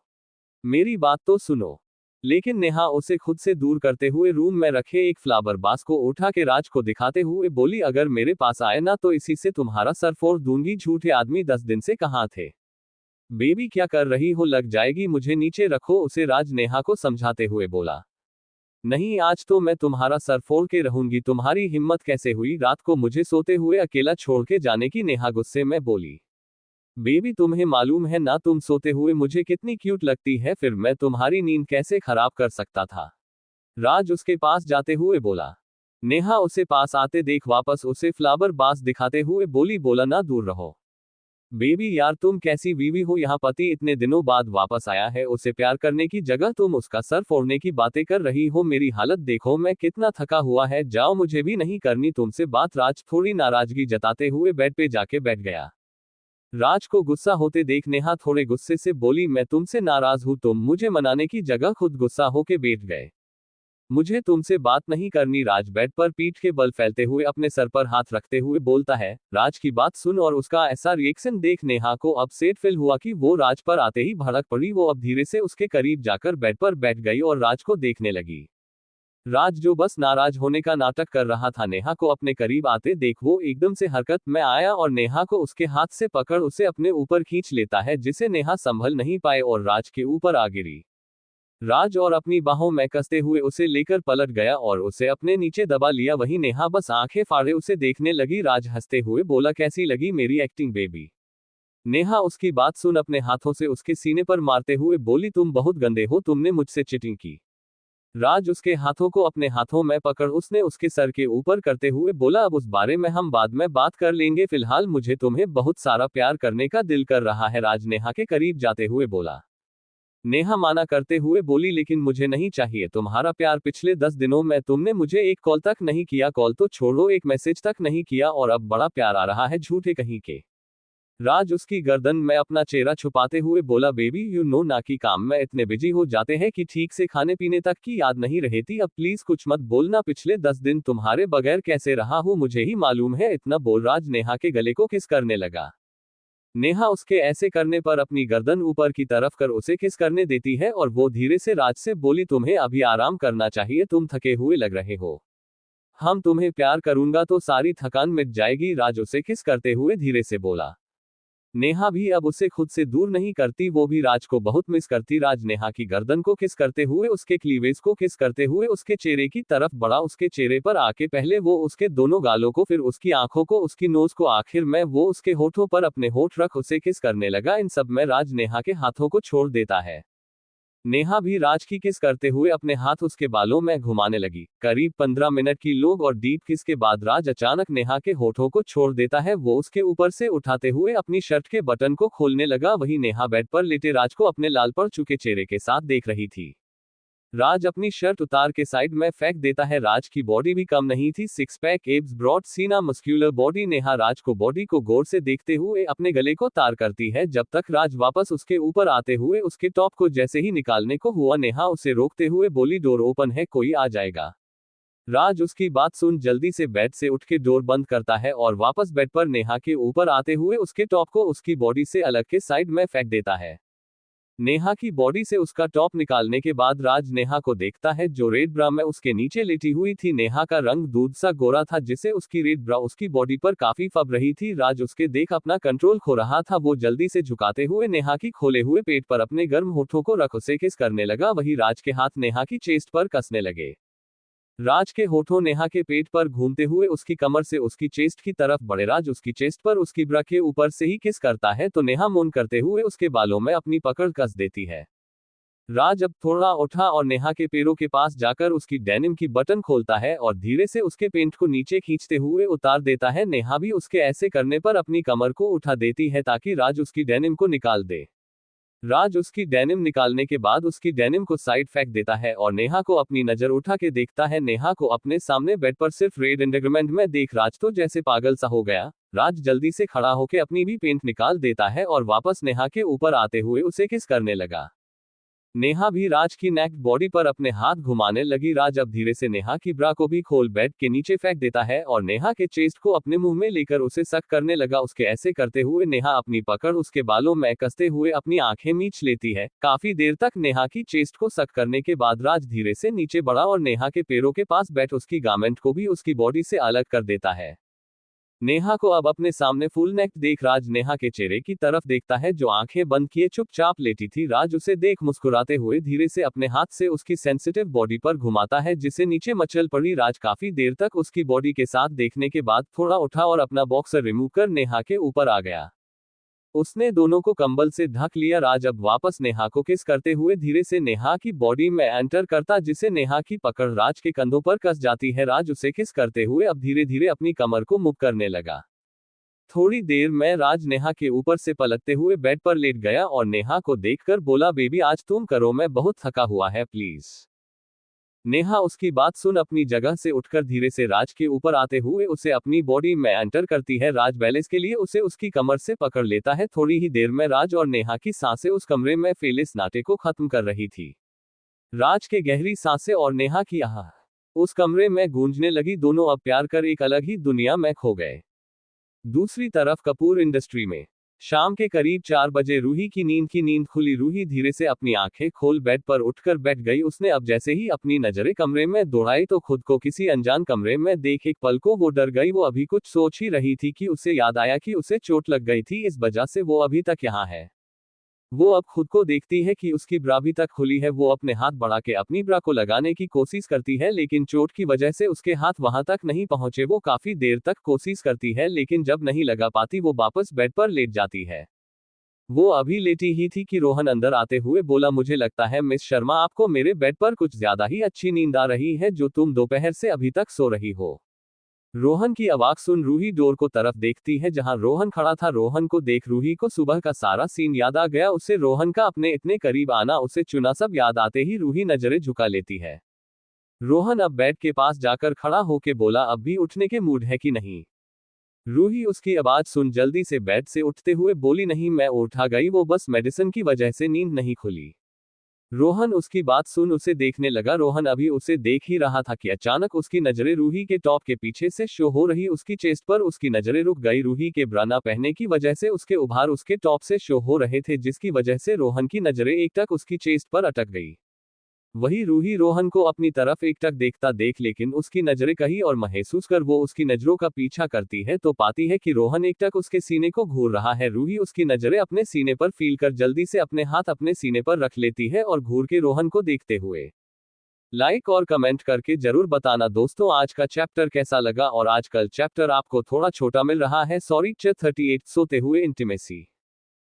मेरी बात तो सुनो। लेकिन नेहा उसे खुद से दूर करते हुए रूम में रखे एक फ्लावर बास को उठा के राज को दिखाते हुए बोली, अगर मेरे पास आए ना तो इसी से तुम्हारा सर फोड़ दूंगी। झूठे आदमी, 10 दिन से कहाँ थे? बेबी क्या कर रही हो, लग जाएगी मुझे, नीचे रखो उसे, राज नेहा को समझाते हुए बोला। नहीं, आज तो मैं तुम्हारा सर फोड़ के रहूंगी। तुम्हारी हिम्मत कैसे हुई रात को मुझे सोते हुए अकेला छोड़ के जाने की? नेहा गुस्से में बोली। बेबी तुम्हें मालूम है ना तुम सोते हुए मुझे कितनी क्यूट लगती है, फिर मैं तुम्हारी नींद कैसे खराब कर सकता था? राज उसके पास जाते हुए बोला। नेहा उसे पास आते देख वापस उसे फ्लावर बास दिखाते हुए बोली, बोला ना दूर रहो। बेबी यार तुम कैसी बीवी हो, यहाँ पति इतने दिनों बाद वापस आया है, उसे प्यार करने की जगह तुम उसका सर फोड़ने की बातें कर रही हो। मेरी हालत देखो, मैं कितना थका हुआ है, जाओ, मुझे भी नहीं करनी तुमसे बात। राज थोड़ी नाराजगी जताते हुए बेड पे जाके बैठ गया। राज को गुस्सा होते देख नेहा थोड़े गुस्से से बोली, मैं तुमसे नाराज हूं, तुम मुझे मनाने की जगह खुद गुस्सा होके बैठ गए। मुझे तुमसे बात नहीं करनी। राज बेड पर पीठ के बल फैलते हुए अपने सर पर हाथ रखते हुए बोलता है। राज की बात सुन और उसका ऐसा रिएक्शन देख नेहा को अपसेट फील हुआ कि वो राज पर आते ही भड़क पड़ी। वो अब धीरे से उसके करीब जाकर बेड पर बैठ गई और राज को देखने लगी। राज जो बस नाराज होने का नाटक कर रहा था, नेहा को अपने करीब आते देख वो एकदम से हरकत में आया और नेहा को उसके हाथ से पकड़ उसे अपने ऊपर खींच लेता है, जिसे नेहा संभल नहीं पाए और राज के ऊपर आ गिरी। राज और अपनी बाहों में कसते हुए उसे लेकर पलट गया और उसे अपने नीचे दबा लिया। वहीं नेहा बस आंखें फाड़े उसे देखने लगी। राज हंसते हुए बोला, कैसी लगी मेरी एक्टिंग बेबी? नेहा उसकी बात सुन अपने हाथों से उसके सीने पर मारते हुए बोली, तुम बहुत गंदे हो, तुमने मुझसे चीटिंग की। राज उसके हाथों को अपने हाथों में पकड़ उसने उसके सर के ऊपर करते हुए बोला, अब उस बारे में हम बाद में बात कर लेंगे, फिलहाल मुझे तुम्हें बहुत सारा प्यार करने का दिल कर रहा है। राज नेहा के करीब जाते हुए बोला। नेहा माना करते हुए बोली, लेकिन मुझे नहीं चाहिए तुम्हारा प्यार। पिछले 10 दिनों में तुमने मुझे एक कॉल तक नहीं किया, कॉल तो छोड़ो एक मैसेज तक नहीं किया, और अब बड़ा प्यार आ रहा है, झूठे कहीं के। राज उसकी गर्दन में अपना चेहरा छुपाते हुए बोला, बेबी यू नो ना कि काम में इतने बिजी हो जाते हैं कि ठीक से खाने पीने तक की याद नहीं रहती। अब प्लीज कुछ मत बोलना, पिछले 10 दिन तुम्हारे बगैर कैसे रहा हूं मुझे ही मालूम है। इतना बोल राज नेहा के गले को किस करने लगा। नेहा उसके ऐसे करने पर अपनी गर्दन ऊपर की तरफ कर उसे किस करने देती है और वो धीरे से राज से बोली, तुम्हें अभी आराम करना चाहिए, तुम थके हुए लग रहे हो। हम तुम्हें प्यार करूंगा तो सारी थकान मिट जाएगी, राज उसे किस करते हुए धीरे से बोला। नेहा भी अब उसे खुद से दूर नहीं करती, वो भी राज को बहुत मिस करती। राज नेहा की गर्दन को किस करते हुए, उसके क्लीवेज को किस करते हुए उसके चेहरे की तरफ बढ़ा, उसके चेहरे पर आके पहले वो उसके दोनों गालों को, फिर उसकी आंखों को, उसकी नोज को, आखिर में वो उसके होठों पर अपने होठ रख उसे किस करने लगा। इन सब में राज नेहा के हाथों को छोड़ देता है। नेहा भी राज की किस करते हुए अपने हाथ उसके बालों में घुमाने लगी। करीब 15 मिनट की लोग और डीप किस के बाद राज अचानक नेहा के होठों को छोड़ देता है। वो उसके ऊपर से उठाते हुए अपनी शर्ट के बटन को खोलने लगा। वही नेहा बेड पर लेटे राज को अपने लाल पड़ चुके चेहरे के साथ देख रही थी। राज अपनी शर्ट उतार के साइड में फेंक देता है। राज की बॉडी भी कम नहीं थी, सिक्स पैक, एब्स, ब्रॉड सीना, मस्क्यूलर बॉडी। नेहा राज को बॉडी को गौर से देखते हुए अपने गले को तार करती है। जब तक राज वापस उसके ऊपर आते हुए उसके टॉप को जैसे ही निकालने को हुआ, नेहा उसे रोकते हुए बोली, डोर ओपन है, कोई आ जाएगा। राज उसकी बात सुन जल्दी से बेड से उठ के डोर बंद करता है और वापस बेड पर नेहा के ऊपर आते हुए उसके टॉप को उसकी बॉडी से अलग के साइड में फेंक देता है। नेहा की बॉडी से उसका टॉप निकालने के बाद राज नेहा को देखता है जो रेड ब्रा में उसके नीचे लेटी हुई थी। नेहा का रंग दूध सा गोरा था जिसे उसकी रेड ब्रा उसकी बॉडी पर काफी फब रही थी। राज उसके देख अपना कंट्रोल खो रहा था। वो जल्दी से झुकाते हुए नेहा की खोले हुए पेट पर अपने गर्म होठों को रख उसे किस करने लगा। वही राज के हाथ नेहा की चेस्ट पर कसने लगे। राज के होठों नेहा के पेट पर घूमते हुए उसकी कमर से उसकी चेस्ट की तरफ बढ़े। राज उसकी चेस्ट पर उसकी ब्रा के ऊपर से ही किस करता है तो नेहा मौन करते हुए उसके बालों में अपनी पकड़ कस देती है। राज अब थोड़ा उठा और नेहा के पैरों के पास जाकर उसकी डेनिम की बटन खोलता है और धीरे से उसके पेंट को नीचे खींचते हुए उतार देता है। नेहा भी उसके ऐसे करने पर अपनी कमर को उठा देती है ताकि राज उसकी डेनिम को निकाल दे। राज उसकी डेनिम निकालने के बाद उसकी डेनिम को साइड फेंक देता है और नेहा को अपनी नजर उठा के देखता है। नेहा को अपने सामने बेड पर सिर्फ रेड अंडरगारमेंट में देख राज तो जैसे पागल सा हो गया। राज जल्दी से खड़ा होकर अपनी भी पेंट निकाल देता है और वापस नेहा के ऊपर आते हुए उसे किस करने लगा। नेहा भी राज की नेक्ड बॉडी पर अपने हाथ घुमाने लगी। राज अब धीरे से नेहा की ब्रा को भी खोल बेड के नीचे फेंक देता है और नेहा के चेस्ट को अपने मुंह में लेकर उसे सक करने लगा। उसके ऐसे करते हुए नेहा अपनी पकड़ उसके बालों में कसते हुए अपनी आंखें मीच लेती है। काफी देर तक नेहा की चेस्ट को सक करने के बाद राज धीरे से नीचे बढ़ा और नेहा के पैरों के पास बैठ उसकी गारमेंट को भी उसकी बॉडी से अलग कर देता है। नेहा को अब अपने सामने फुल नेक देख राज नेहा के चेहरे की तरफ देखता है जो आंखें बंद किए चुपचाप लेटी थी। राज उसे देख मुस्कुराते हुए धीरे से अपने हाथ से उसकी सेंसिटिव बॉडी पर घुमाता है जिसे नीचे मचल पड़ी। राज काफी देर तक उसकी बॉडी के साथ देखने के बाद थोड़ा उठा और अपना बॉक्सर रिमूव कर नेहा के ऊपर आ गया। उसने दोनों को कंबल से ढक लिया। राज अब वापस नेहा को किस करते हुए धीरे से नेहा की बॉडी में एंटर करता जिसे नेहा की पकड़ राज के कंधों पर कस जाती है। राज उसे किस करते हुए अब धीरे धीरे अपनी कमर को मूव करने लगा। थोड़ी देर में राज नेहा के ऊपर से पलटते हुए बेड पर लेट गया और नेहा को देखकर बोला, बेबी आज तुम करो, मैं बहुत थका हुआ है प्लीज। नेहा उसकी बात सुन अपनी जगह से उठकर धीरे से राज के ऊपर आते हुए उसे अपनी बॉडी में एंटर करती है। राज बैलेंस के लिए उसे उसकी कमर से पकड़ लेता है। थोड़ी ही देर में राज और नेहा की सांसें उस कमरे में फैले सन्नाटे को खत्म कर रही थी। राज के गहरी सांसें और नेहा की आह उस कमरे में गूंजने लगी। दोनों अब प्यार कर एक अलग ही दुनिया में खो गए। दूसरी तरफ कपूर इंडस्ट्री में शाम के करीब 4 बजे रूही की नींद खुली। रूही धीरे से अपनी आंखें खोल बेड पर उठकर बैठ गई। उसने अब जैसे ही अपनी नजरें कमरे में दौड़ाई तो खुद को किसी अनजान कमरे में देख एक पल को वो डर गई। वो अभी कुछ सोच ही रही थी कि उसे याद आया कि उसे चोट लग गई थी, इस वजह से वो अभी तक यहाँ है। वो अब खुद को देखती है कि उसकी ब्रा भी तक खुली है। वो अपने हाथ बढ़ा के अपनी ब्रा को लगाने की कोशिश करती है लेकिन चोट की वजह से उसके हाथ वहां तक नहीं पहुंचे। वो काफी देर तक कोशिश करती है लेकिन जब नहीं लगा पाती वो वापस बेड पर लेट जाती है। वो अभी लेटी ही थी कि रोहन अंदर आते हुए बोला, मुझे लगता है मिस शर्मा आपको मेरे बेड पर कुछ ज्यादा ही अच्छी नींद आ रही है जो तुम दोपहर से अभी तक सो रही हो। रोहन की आवाज सुन रूही डोर को तरफ देखती है जहां रोहन खड़ा था। रोहन को देख रूही को सुबह का सारा सीन याद आ गया। उसे रोहन का अपने इतने करीब आना, उसे चुना सब याद आते ही रूही नजरें झुका लेती है। रोहन अब बेड के पास जाकर खड़ा होके बोला, अब भी उठने के मूड है कि नहीं। रूही उसकी आवाज सुन जल्दी से बेड से उठते हुए बोली, नहीं मैं उठा गई, वो बस मेडिसिन की वजह से नींद नहीं खुली। रोहन उसकी बात सुन उसे देखने लगा। रोहन अभी उसे देख ही रहा था कि अचानक उसकी नजरें रूही के टॉप के पीछे से शो हो रही उसकी चेस्ट पर उसकी नजरें रुक गई। रूही के ब्रा ना पहनने की वजह से उसके उभार उसके टॉप से शो हो रहे थे, जिसकी वजह से रोहन की नजरें एकटक उसकी चेस्ट पर अटक गई। वही रूही रोहन को अपनी तरफ एकटक देखता देख लेकिन उसकी नजरें कहीं और महसूस कर वो उसकी नजरों का पीछा करती है तो पाती है कि रोहन एकटक उसके सीने को घूर रहा है। रूही उसकी नजरें अपने सीने पर फील कर जल्दी से अपने हाथ अपने सीने पर रख लेती है और घूर के रोहन को देखते हुए। लाइक और कमेंट करके जरूर बताना दोस्तों आज का चैप्टर कैसा लगा। और आजकल चैप्टर आपको थोड़ा छोटा मिल रहा है, सॉरी। 38 सोते हुए इंटीमेसी।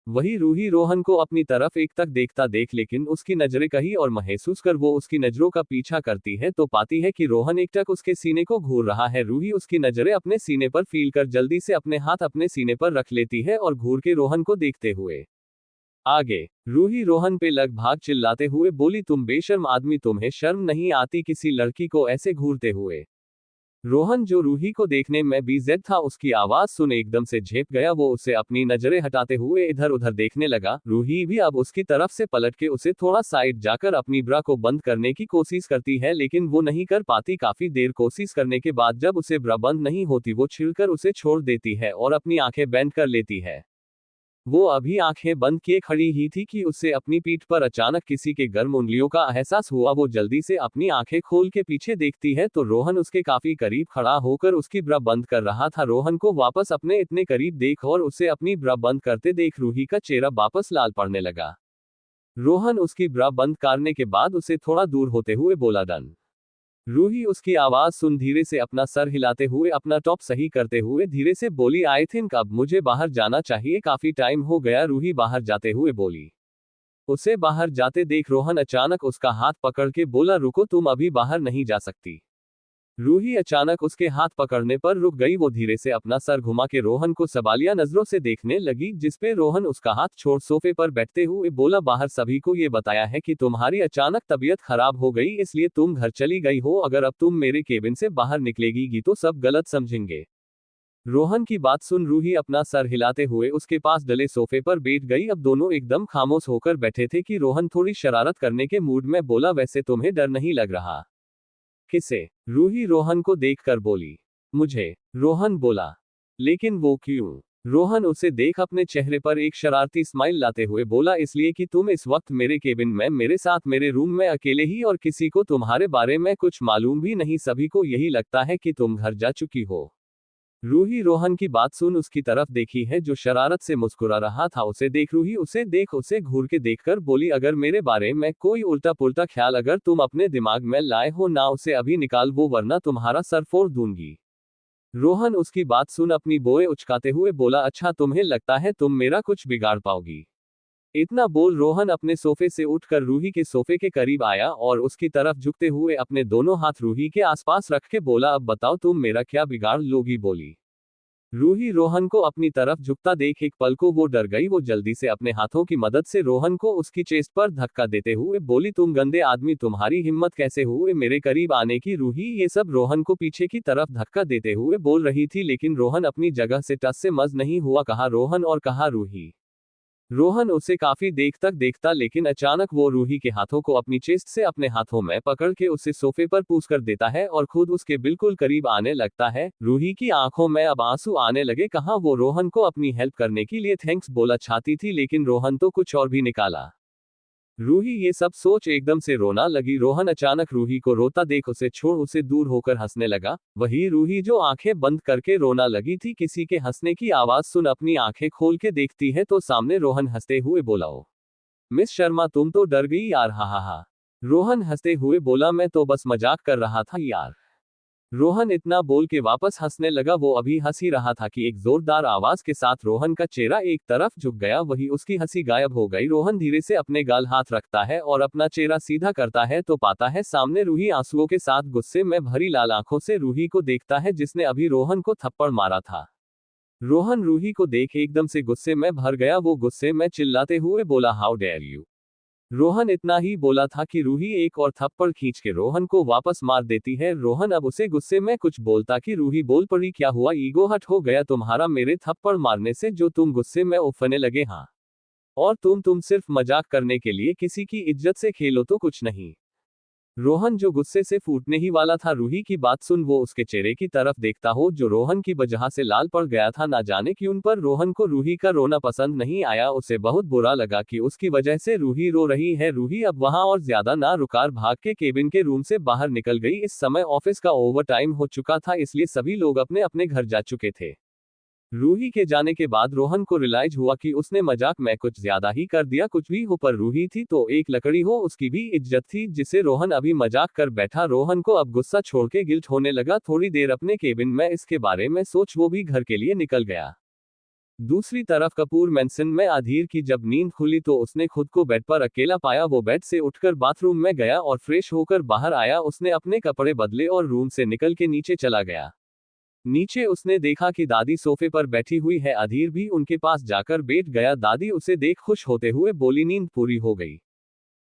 वही रूही रोहन को अपनी तरफ एकटक देखता देख लेकिन उसकी नजरें कहीं और महसूस कर वो उसकी नजरों का पीछा करती है तो पाती है कि रोहन एकटक उसके सीने को घूर रहा है। रूही उसकी नजरें अपने सीने पर फील कर जल्दी से अपने हाथ अपने सीने पर रख लेती है और घूर के रोहन को देखते हुए आगे। रूही रोहन पे लगभग चिल्लाते हुए बोली, तुम बेशर्म आदमी, तुम्हें शर्म नहीं आती किसी लड़की को ऐसे घूरते हुए। रोहन जो रूही को देखने में बीजेड था उसकी आवाज सुन एकदम से झेप गया। वो उसे अपनी नजरें हटाते हुए इधर उधर देखने लगा। रूही भी अब उसकी तरफ से पलट के उसे थोड़ा साइड जाकर अपनी ब्रा को बंद करने की कोशिश करती है लेकिन वो नहीं कर पाती। काफी देर कोशिश करने के बाद जब उसे ब्रा बंद नहीं होती वो छिड़कर उसे छोड़ देती है और अपनी आंखें बंद कर लेती है। वो अभी आंखें बंद किए खड़ी ही थी कि उसे अपनी पीठ पर अचानक किसी के गर्म उंगलियों का एहसास हुआ। वो जल्दी से अपनी आंखें खोल के पीछे देखती है तो रोहन उसके काफी करीब खड़ा होकर उसकी ब्रा बंद कर रहा था। रोहन को वापस अपने इतने करीब देख और उसे अपनी ब्रा बंद करते देख रूही का चेहरा वापस लाल पड़ने लगा। रोहन उसकी ब्रा बंद करने के बाद उसे थोड़ा दूर होते हुए बोला, डन। रूही उसकी आवाज सुन धीरे से अपना सर हिलाते हुए अपना टॉप सही करते हुए धीरे से बोली, आई थिंक अब मुझे बाहर जाना चाहिए, काफी टाइम हो गया। रूही बाहर जाते हुए बोली। उसे बाहर जाते देख रोहन अचानक उसका हाथ पकड़ के बोला, रुको, तुम अभी बाहर नहीं जा सकती। रूही अचानक उसके हाथ पकड़ने पर रुक गई। वो धीरे से अपना सर घुमा के रोहन को सवालिया नजरों से देखने लगी, जिसपे रोहन उसका हाथ छोड़ सोफे पर बैठते हुए बोला, बाहर सभी को ये बताया है कि तुम्हारी अचानक तबीयत खराब हो गई इसलिए तुम घर चली गई हो। अगर अब तुम मेरे केबिन से बाहर निकलेगी तो सब गलत समझेंगे। रोहन की बात सुन रूही अपना सर हिलाते हुए उसके पास डले सोफे पर बैठ गई। अब दोनों एकदम खामोश होकर बैठे थे कि रोहन थोड़ी शरारत करने के मूड में बोला, वैसे तुम्हें डर नहीं लग रहा? किसे? रूही रोहन को देखकर बोली। मुझे, रोहन बोला। लेकिन वो क्यों? रोहन उसे देख अपने चेहरे पर एक शरारती स्माइल लाते हुए बोला, इसलिए कि तुम इस वक्त मेरे केबिन में मेरे साथ मेरे रूम में अकेले ही और किसी को तुम्हारे बारे में कुछ मालूम भी नहीं। सभी को यही लगता है कि तुम घर जा चुकी हो। रूही रोहन की बात सुन उसकी तरफ देखी है जो शरारत से मुस्कुरा रहा था। उसे देख रूही उसे घूर के देखकर बोली, अगर मेरे बारे में कोई उल्टा पुल्टा ख्याल अगर तुम अपने दिमाग में लाए हो ना उसे अभी निकाल वो, वरना तुम्हारा सर फोड़ दूंगी। रोहन उसकी बात सुन अपनी बोए उचकाते हुए बोला, अच्छा तुम्हें लगता है तुम मेरा कुछ बिगाड़ पाओगी? इतना बोल रोहन अपने सोफे से उठकर रूही के सोफे के करीब आया और उसकी तरफ झुकते हुए अपने दोनों हाथ रूही के आसपास रख के बोला, अब बताओ तुम मेरा क्या बिगाड़ लोगी? बोली। रूही रोहन को अपनी तरफ झुकता देख एक पल को वो डर गई। वो जल्दी से अपने हाथों की मदद से रोहन को उसकी चेस्ट पर धक्का देते हुए बोली, तुम गंदे आदमी, तुम्हारी हिम्मत कैसे हुए मेरे करीब आने की? रूही ये सब रोहन को पीछे की तरफ धक्का देते हुए बोल रही थी लेकिन रोहन अपनी जगह से टस से मज नहीं हुआ। कहा रोहन और कहा रूही। रोहन उसे काफी देर तक देखता लेकिन अचानक वो रूही के हाथों को अपनी चेस्ट से अपने हाथों में पकड़ के उसे सोफे पर पूछ कर देता है और खुद उसके बिल्कुल करीब आने लगता है। रूही की आंखों में अब आंसू आने लगे। कहाँ वो रोहन को अपनी हेल्प करने के लिए थैंक्स बोला चाहती थी लेकिन रोहन तो कुछ और भी निकाला। रूही ये सब सोच एकदम से रोना लगी। रोहन अचानक रूही को रोता देख उसे छोड़ उसे दूर होकर हंसने लगा। वही रूही जो आंखें बंद करके रोना लगी थी किसी के हंसने की आवाज सुन अपनी आंखें खोल के देखती है तो सामने रोहन हंसते हुए बोला, ओ मिस शर्मा, तुम तो डर गई यार, हा हा हा। रोहन हंसते हुए बोला, मैं तो बस मजाक कर रहा था यार। रोहन इतना बोल के वापस हंसने लगा। वो अभी हंस ही रहा था कि एक जोरदार आवाज के साथ रोहन का चेहरा एक तरफ झुक गया। वही उसकी हंसी गायब हो गई। रोहन धीरे से अपने गाल हाथ रखता है और अपना चेहरा सीधा करता है तो पाता है सामने रूही आंसुओं के साथ गुस्से में भरी लाल आंखों से रूही को देखता है जिसने अभी रोहन को थप्पड़ मारा था। रोहन रूही को देख एकदम से गुस्से में भर गया। वो गुस्से में चिल्लाते हुए बोला, हाउ डेयर यू। रोहन इतना ही बोला था कि रूही एक और थप्पड़ खींच के रोहन को वापस मार देती है। रोहन अब उसे गुस्से में कुछ बोलता कि रूही बोल पड़ी, क्या हुआ, ईगो हट हो गया तुम्हारा मेरे थप्पड़ मारने से जो तुम गुस्से में उफने लगे? हाँ और तुम सिर्फ मजाक करने के लिए किसी की इज्जत से खेलो तो कुछ नहीं। रोहन जो गुस्से से फूटने ही वाला था, रूही की बात सुन वो उसके चेहरे की तरफ देखता हो जो रोहन की वजह से लाल पड़ गया था। ना जाने क्यों पर रोहन को रूही का रोना पसंद नहीं आया। उसे बहुत बुरा लगा कि उसकी वजह से रूही रो रही है। रूही अब वहां और ज्यादा ना रुकार भाग के केबिन के रूम से बाहर निकल गई। इस समय ऑफिस का ओवर टाइम हो चुका था, इसलिए सभी लोग अपने अपने घर जा चुके थे। रूही के जाने के बाद रोहन को रियलाइज हुआ कि उसने मजाक में कुछ ज्यादा ही कर दिया। कुछ भी हो पर रूही थी तो एक लकड़ी हो उसकी भी इज्जत थी, जिसे रोहन अभी मजाक कर बैठा। रोहन को अब गुस्सा छोड़ के गिल्ट होने लगा। थोड़ी देर अपने केबिन में इसके बारे में सोच वो भी घर के लिए निकल गया। दूसरी तरफ कपूर मैंसन में अधीर की जब नींद खुली तो उसने खुद को बेड पर अकेला पाया। वो बेड से उठकर बाथरूम में गया और फ्रेश होकर बाहर आया। उसने अपने कपड़े बदले और रूम से निकल के नीचे चला गया। नीचे उसने देखा कि दादी सोफे पर बैठी हुई है। अधीर भी उनके पास जाकर बैठ गया। दादी उसे देख खुश होते हुए बोली, नींद पूरी हो गई।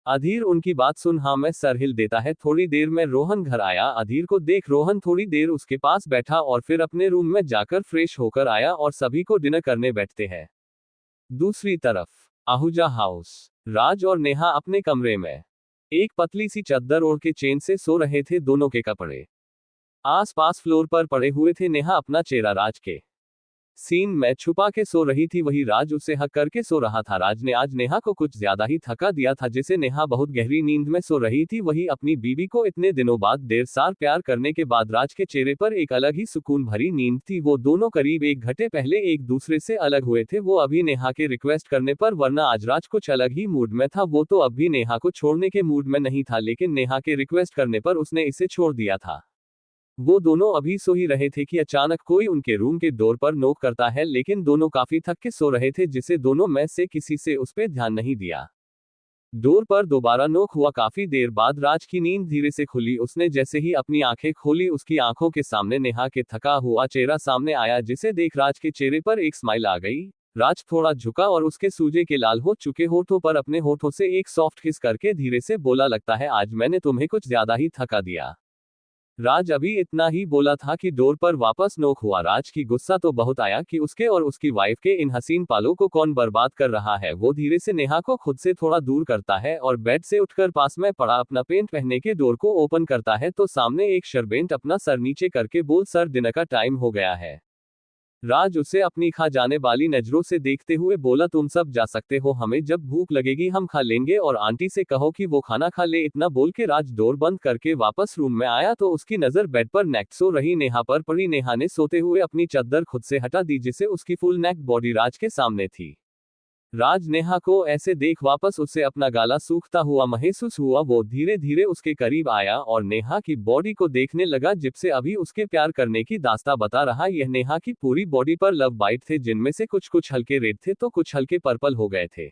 अधीर उनकी बात सुन हाँ में सर हिल देता है। थोड़ी देर में रोहन घर आया। अधीर को देख रोहन थोड़ी देर उसके पास बैठा और फिर अपने रूम में जाकर फ्रेश होकर आया और सभी को डिनर करने बैठते हैं। दूसरी तरफ आहूजा हाउस, राज और नेहा अपने कमरे में एक पतली सी चादर ओढ़ के चैन से सो रहे थे। दोनों के कपड़े आस पास फ्लोर पर पड़े हुए थे। नेहा अपना चेहरा राज के सीन में छुपा के सो रही थी, वही राज उसे हक करके सो रहा था। राज ने आज नेहा को कुछ ज्यादा ही थका दिया था, जिसे नेहा बहुत गहरी नींद में सो रही थी। वही अपनी बीवी को इतने दिनों बाद देर सार प्यार करने के बाद राज के चेहरे पर एक अलग ही सुकून भरी नींद थी। वो दोनों करीब 1 घंटे पहले एक दूसरे से अलग हुए थे। वो अभी नेहा के रिक्वेस्ट करने पर, वरना आज राज कुछ अलग ही मूड में था। वो तो अब भी नेहा को छोड़ने के मूड में नहीं था, लेकिन नेहा के रिक्वेस्ट करने पर उसने इसे छोड़ दिया था। वो दोनों अभी सो ही रहे थे कि अचानक कोई उनके रूम के डोर पर नॉक करता है, लेकिन दोनों काफी थक के सो रहे थे, जिसे दोनों में से किसी से उस पर ध्यान नहीं दिया। डोर पर दोबारा नॉक हुआ। काफी देर बाद राज की नींद धीरे से खुली। उसने जैसे ही अपनी आंखें खोली, उसकी आंखों के सामने नेहा के थका हुआ चेहरा सामने आया, जिसे देख राज के चेहरे पर एक स्माइल आ गई। राज थोड़ा झुका और उसके सूजे के लाल हो चुके होठों पर अपने होठों से एक सॉफ्ट किस करके धीरे से बोला, लगता है आज मैंने तुम्हें कुछ ज्यादा ही थका दिया। राज अभी इतना ही बोला था कि डोर पर वापस नॉक हुआ। राज की गुस्सा तो बहुत आया कि उसके और उसकी वाइफ के इन हसीन पालों को कौन बर्बाद कर रहा है। वो धीरे से नेहा को खुद से थोड़ा दूर करता है और बेड से उठकर पास में पड़ा अपना पेंट पहनने के डोर को ओपन करता है तो सामने एक सर्वेंट अपना सर नीचे करके बोल, सर डिनर का टाइम हो गया है। राज उसे अपनी खा जाने वाली नजरों से देखते हुए बोला, तुम सब जा सकते हो, हमें जब भूख लगेगी हम खा लेंगे और आंटी से कहो कि वो खाना खा ले। इतना बोल के राज डोर बंद करके वापस रूम में आया तो उसकी नजर बेड पर नेक सो रही नेहा पर पड़ी। नेहा ने सोते हुए अपनी चादर खुद से हटा दी, जिससे उसकी फुल नेक बॉडी राज के सामने थी। राज नेहा को ऐसे देख वापस उसे अपना गाला सूखता हुआ महसूस हुआ। वो धीरे धीरे उसके करीब आया और नेहा की बॉडी को देखने लगा, जिससे अभी उसके प्यार करने की दास्तां बता रहा। यह नेहा की पूरी बॉडी पर लव बाइट थे, जिनमें से कुछ हल्के रेड थे तो कुछ हल्के पर्पल हो गए थे।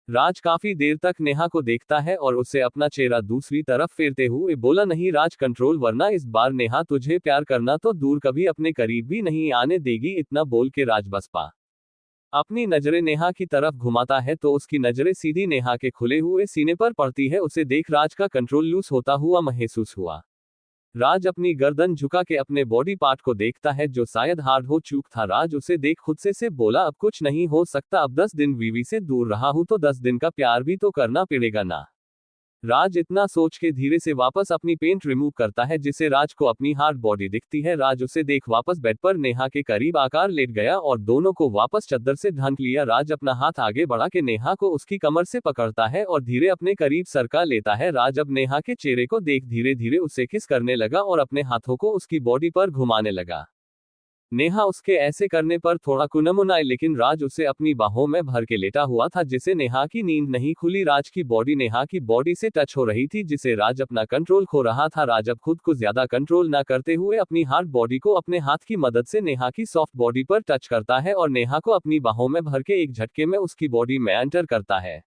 राज काफी देर तक नेहा को देखता है और उससे अपना चेहरा दूसरी तरफ फेरते हुए बोला, नहीं राज कंट्रोल, वरना इस बार नेहा तुझे प्यार करना तो दूर कभी अपने करीब भी नहीं आने देगी। इतना बोल के राज बसपा अपनी नजरें नेहा की तरफ घुमाता है तो उसकी नजरें सीधी नेहा के खुले हुए सीने पर पड़ती है। उसे देख राज का कंट्रोल लूज होता हुआ महसूस हुआ। राज अपनी गर्दन झुका के अपने बॉडी पार्ट को देखता है जो शायद हार्ड हो चूक था। राज उसे देख खुद से बोला, अब कुछ नहीं हो सकता, अब 10 दिन बीवी से दूर रहा हूं तो 10 दिन का प्यार भी तो करना पड़ेगा ना। राज इतना सोच के धीरे से वापस अपनी पेंट रिमूव करता है, जिससे राज को अपनी हार्ड बॉडी दिखती है। राज उसे देख वापस बेड पर नेहा के करीब आकर लेट गया और दोनों को वापस चादर से ढक लिया। राज अपना हाथ आगे बढ़ा के नेहा को उसकी कमर से पकड़ता है और धीरे अपने करीब सरका लेता है। राज अब नेहा के चेहरे को देख धीरे धीरे उसे किस करने लगा और अपने हाथों को उसकी बॉडी पर घुमाने लगा। नेहा उसके ऐसे करने पर थोड़ा कुनमुनाई, लेकिन राज उसे अपनी बाहों में भर के लेटा हुआ था, जिसे नेहा की नींद नहीं खुली। राज की बॉडी नेहा की बॉडी से टच हो रही थी, जिसे राज अपना कंट्रोल खो रहा था। राज अब खुद को ज्यादा कंट्रोल ना करते हुए अपनी हार्ड बॉडी को अपने हाथ की मदद से नेहा की सॉफ्ट बॉडी पर टच करता है और नेहा को अपनी बाहों में भर के एक झटके में उसकी बॉडी में एंटर करता है।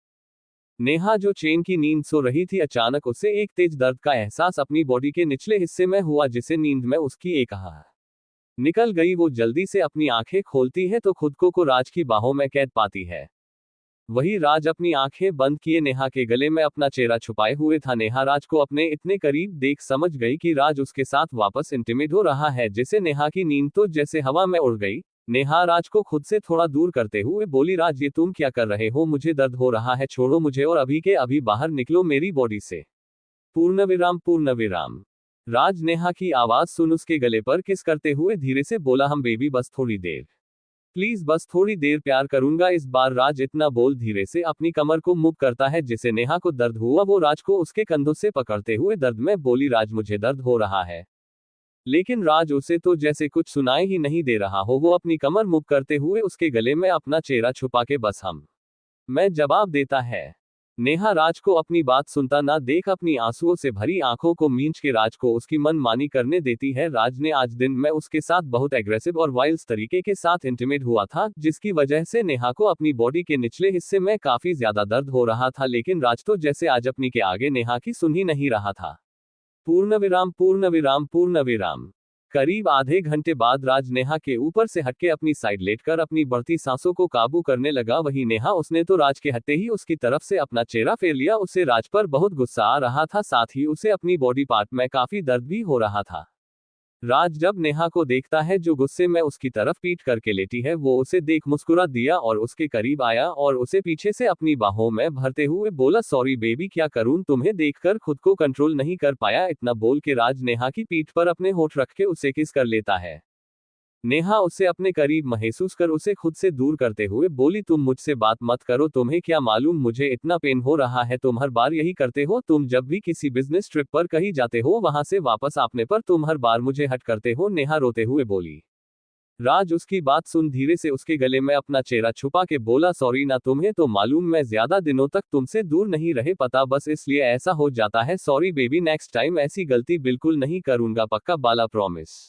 नेहा जो चैन की नींद सो रही थी, अचानक उसे एक तेज दर्द का एहसास अपनी बॉडी के निचले हिस्से में हुआ, जिसे नींद में उसकी एक आह निकल गई। वो जल्दी से अपनी आंखें खोलती है तो खुद को राज की बाहों में कैद पाती है। वही राज अपनी आंखें बंद किए नेहा के गले में अपना चेहरा छुपाए हुए था। नेहा राज को अपने इतने करीब देख समझ गई कि राज उसके साथ वापस इंटीमेट हो रहा है, जिससे नेहा की नींद तो जैसे हवा में उड़ गई। नेहा राज को खुद से थोड़ा दूर करते हुए बोली, राज ये तुम क्या कर रहे हो, मुझे दर्द हो रहा है, छोड़ो मुझे और अभी के अभी बाहर निकलो मेरी बॉडी से। पूर्णविराम पूर्णविराम। राज नेहा की आवाज सुन उसके गले पर किस करते हुए धीरे से बोला, हम बेबी बस थोड़ी देर, प्लीज बस थोड़ी देर प्यार करूंगा। इस बार राज इतना बोल धीरे से अपनी कमर को मूव करता है जिसे नेहा को दर्द हुआ। वो राज को उसके कंधों से पकड़ते हुए दर्द में बोली, राज मुझे दर्द हो रहा है। लेकिन राज उसे तो जैसे कुछ सुनाई ही नहीं दे रहा हो। वो अपनी कमर मूव करते हुए उसके गले में अपना चेहरा छुपा के बस हम मैं जवाब देता है। नेहा राज को अपनी बात सुनता ना देख अपनी आंसुओं से भरी आंखों को मींच के राज को उसकी मनमानी करने देती है। राज ने आज दिन में उसके साथ बहुत एग्रेसिव और वाइल्ड तरीके के साथ इंटीमेट हुआ था, जिसकी वजह से नेहा को अपनी बॉडी के निचले हिस्से में काफी ज्यादा दर्द हो रहा था। लेकिन राज तो जैसे आज अपनी के आगे नेहा की सुन ही नहीं रहा था। पूर्णविराम पूर्णविराम पूर्णविराम। करीब आधे घंटे बाद राज नेहा के ऊपर से हटके अपनी साइड लेटकर अपनी बढ़ती सांसों को काबू करने लगा। वही नेहा, उसने तो राज के हटते ही उसकी तरफ से अपना चेहरा फेर लिया। उसे राज पर बहुत गुस्सा आ रहा था, साथ ही उसे अपनी बॉडी पार्ट में काफी दर्द भी हो रहा था। राज जब नेहा को देखता है जो गुस्से में उसकी तरफ पीट करके लेटी है, वो उसे देख मुस्कुरा दिया और उसके करीब आया और उसे पीछे से अपनी बाहों में भरते हुए बोला, सॉरी बेबी, क्या करूं, तुम्हें देखकर खुद को कंट्रोल नहीं कर पाया। इतना बोल के राज नेहा की पीठ पर अपने होठ रख के उसे किस कर लेता है। नेहा उसे अपने करीब महसूस कर उसे खुद से दूर करते हुए बोली, तुम मुझसे बात मत करो, तुम्हें क्या मालूम मुझे इतना पेन हो रहा है। तुम हर बार यही करते हो, तुम जब भी किसी बिजनेस ट्रिप पर कहीं जाते हो वहां से वापस आने पर तुम हर बार मुझे हट करते हो। नेहा रोते हुए बोली। राज उसकी बात सुन धीरे से उसके गले में अपना चेहरा छुपा के बोला, सॉरी ना, तुम्हें तो मालूम मैं ज्यादा दिनों तक तुमसे दूर नहीं रह पाता, बस इसलिए ऐसा हो जाता है। सॉरी बेबी, नेक्स्ट टाइम ऐसी गलती बिल्कुल नहीं करूंगा, पक्का बाला, प्रॉमिस।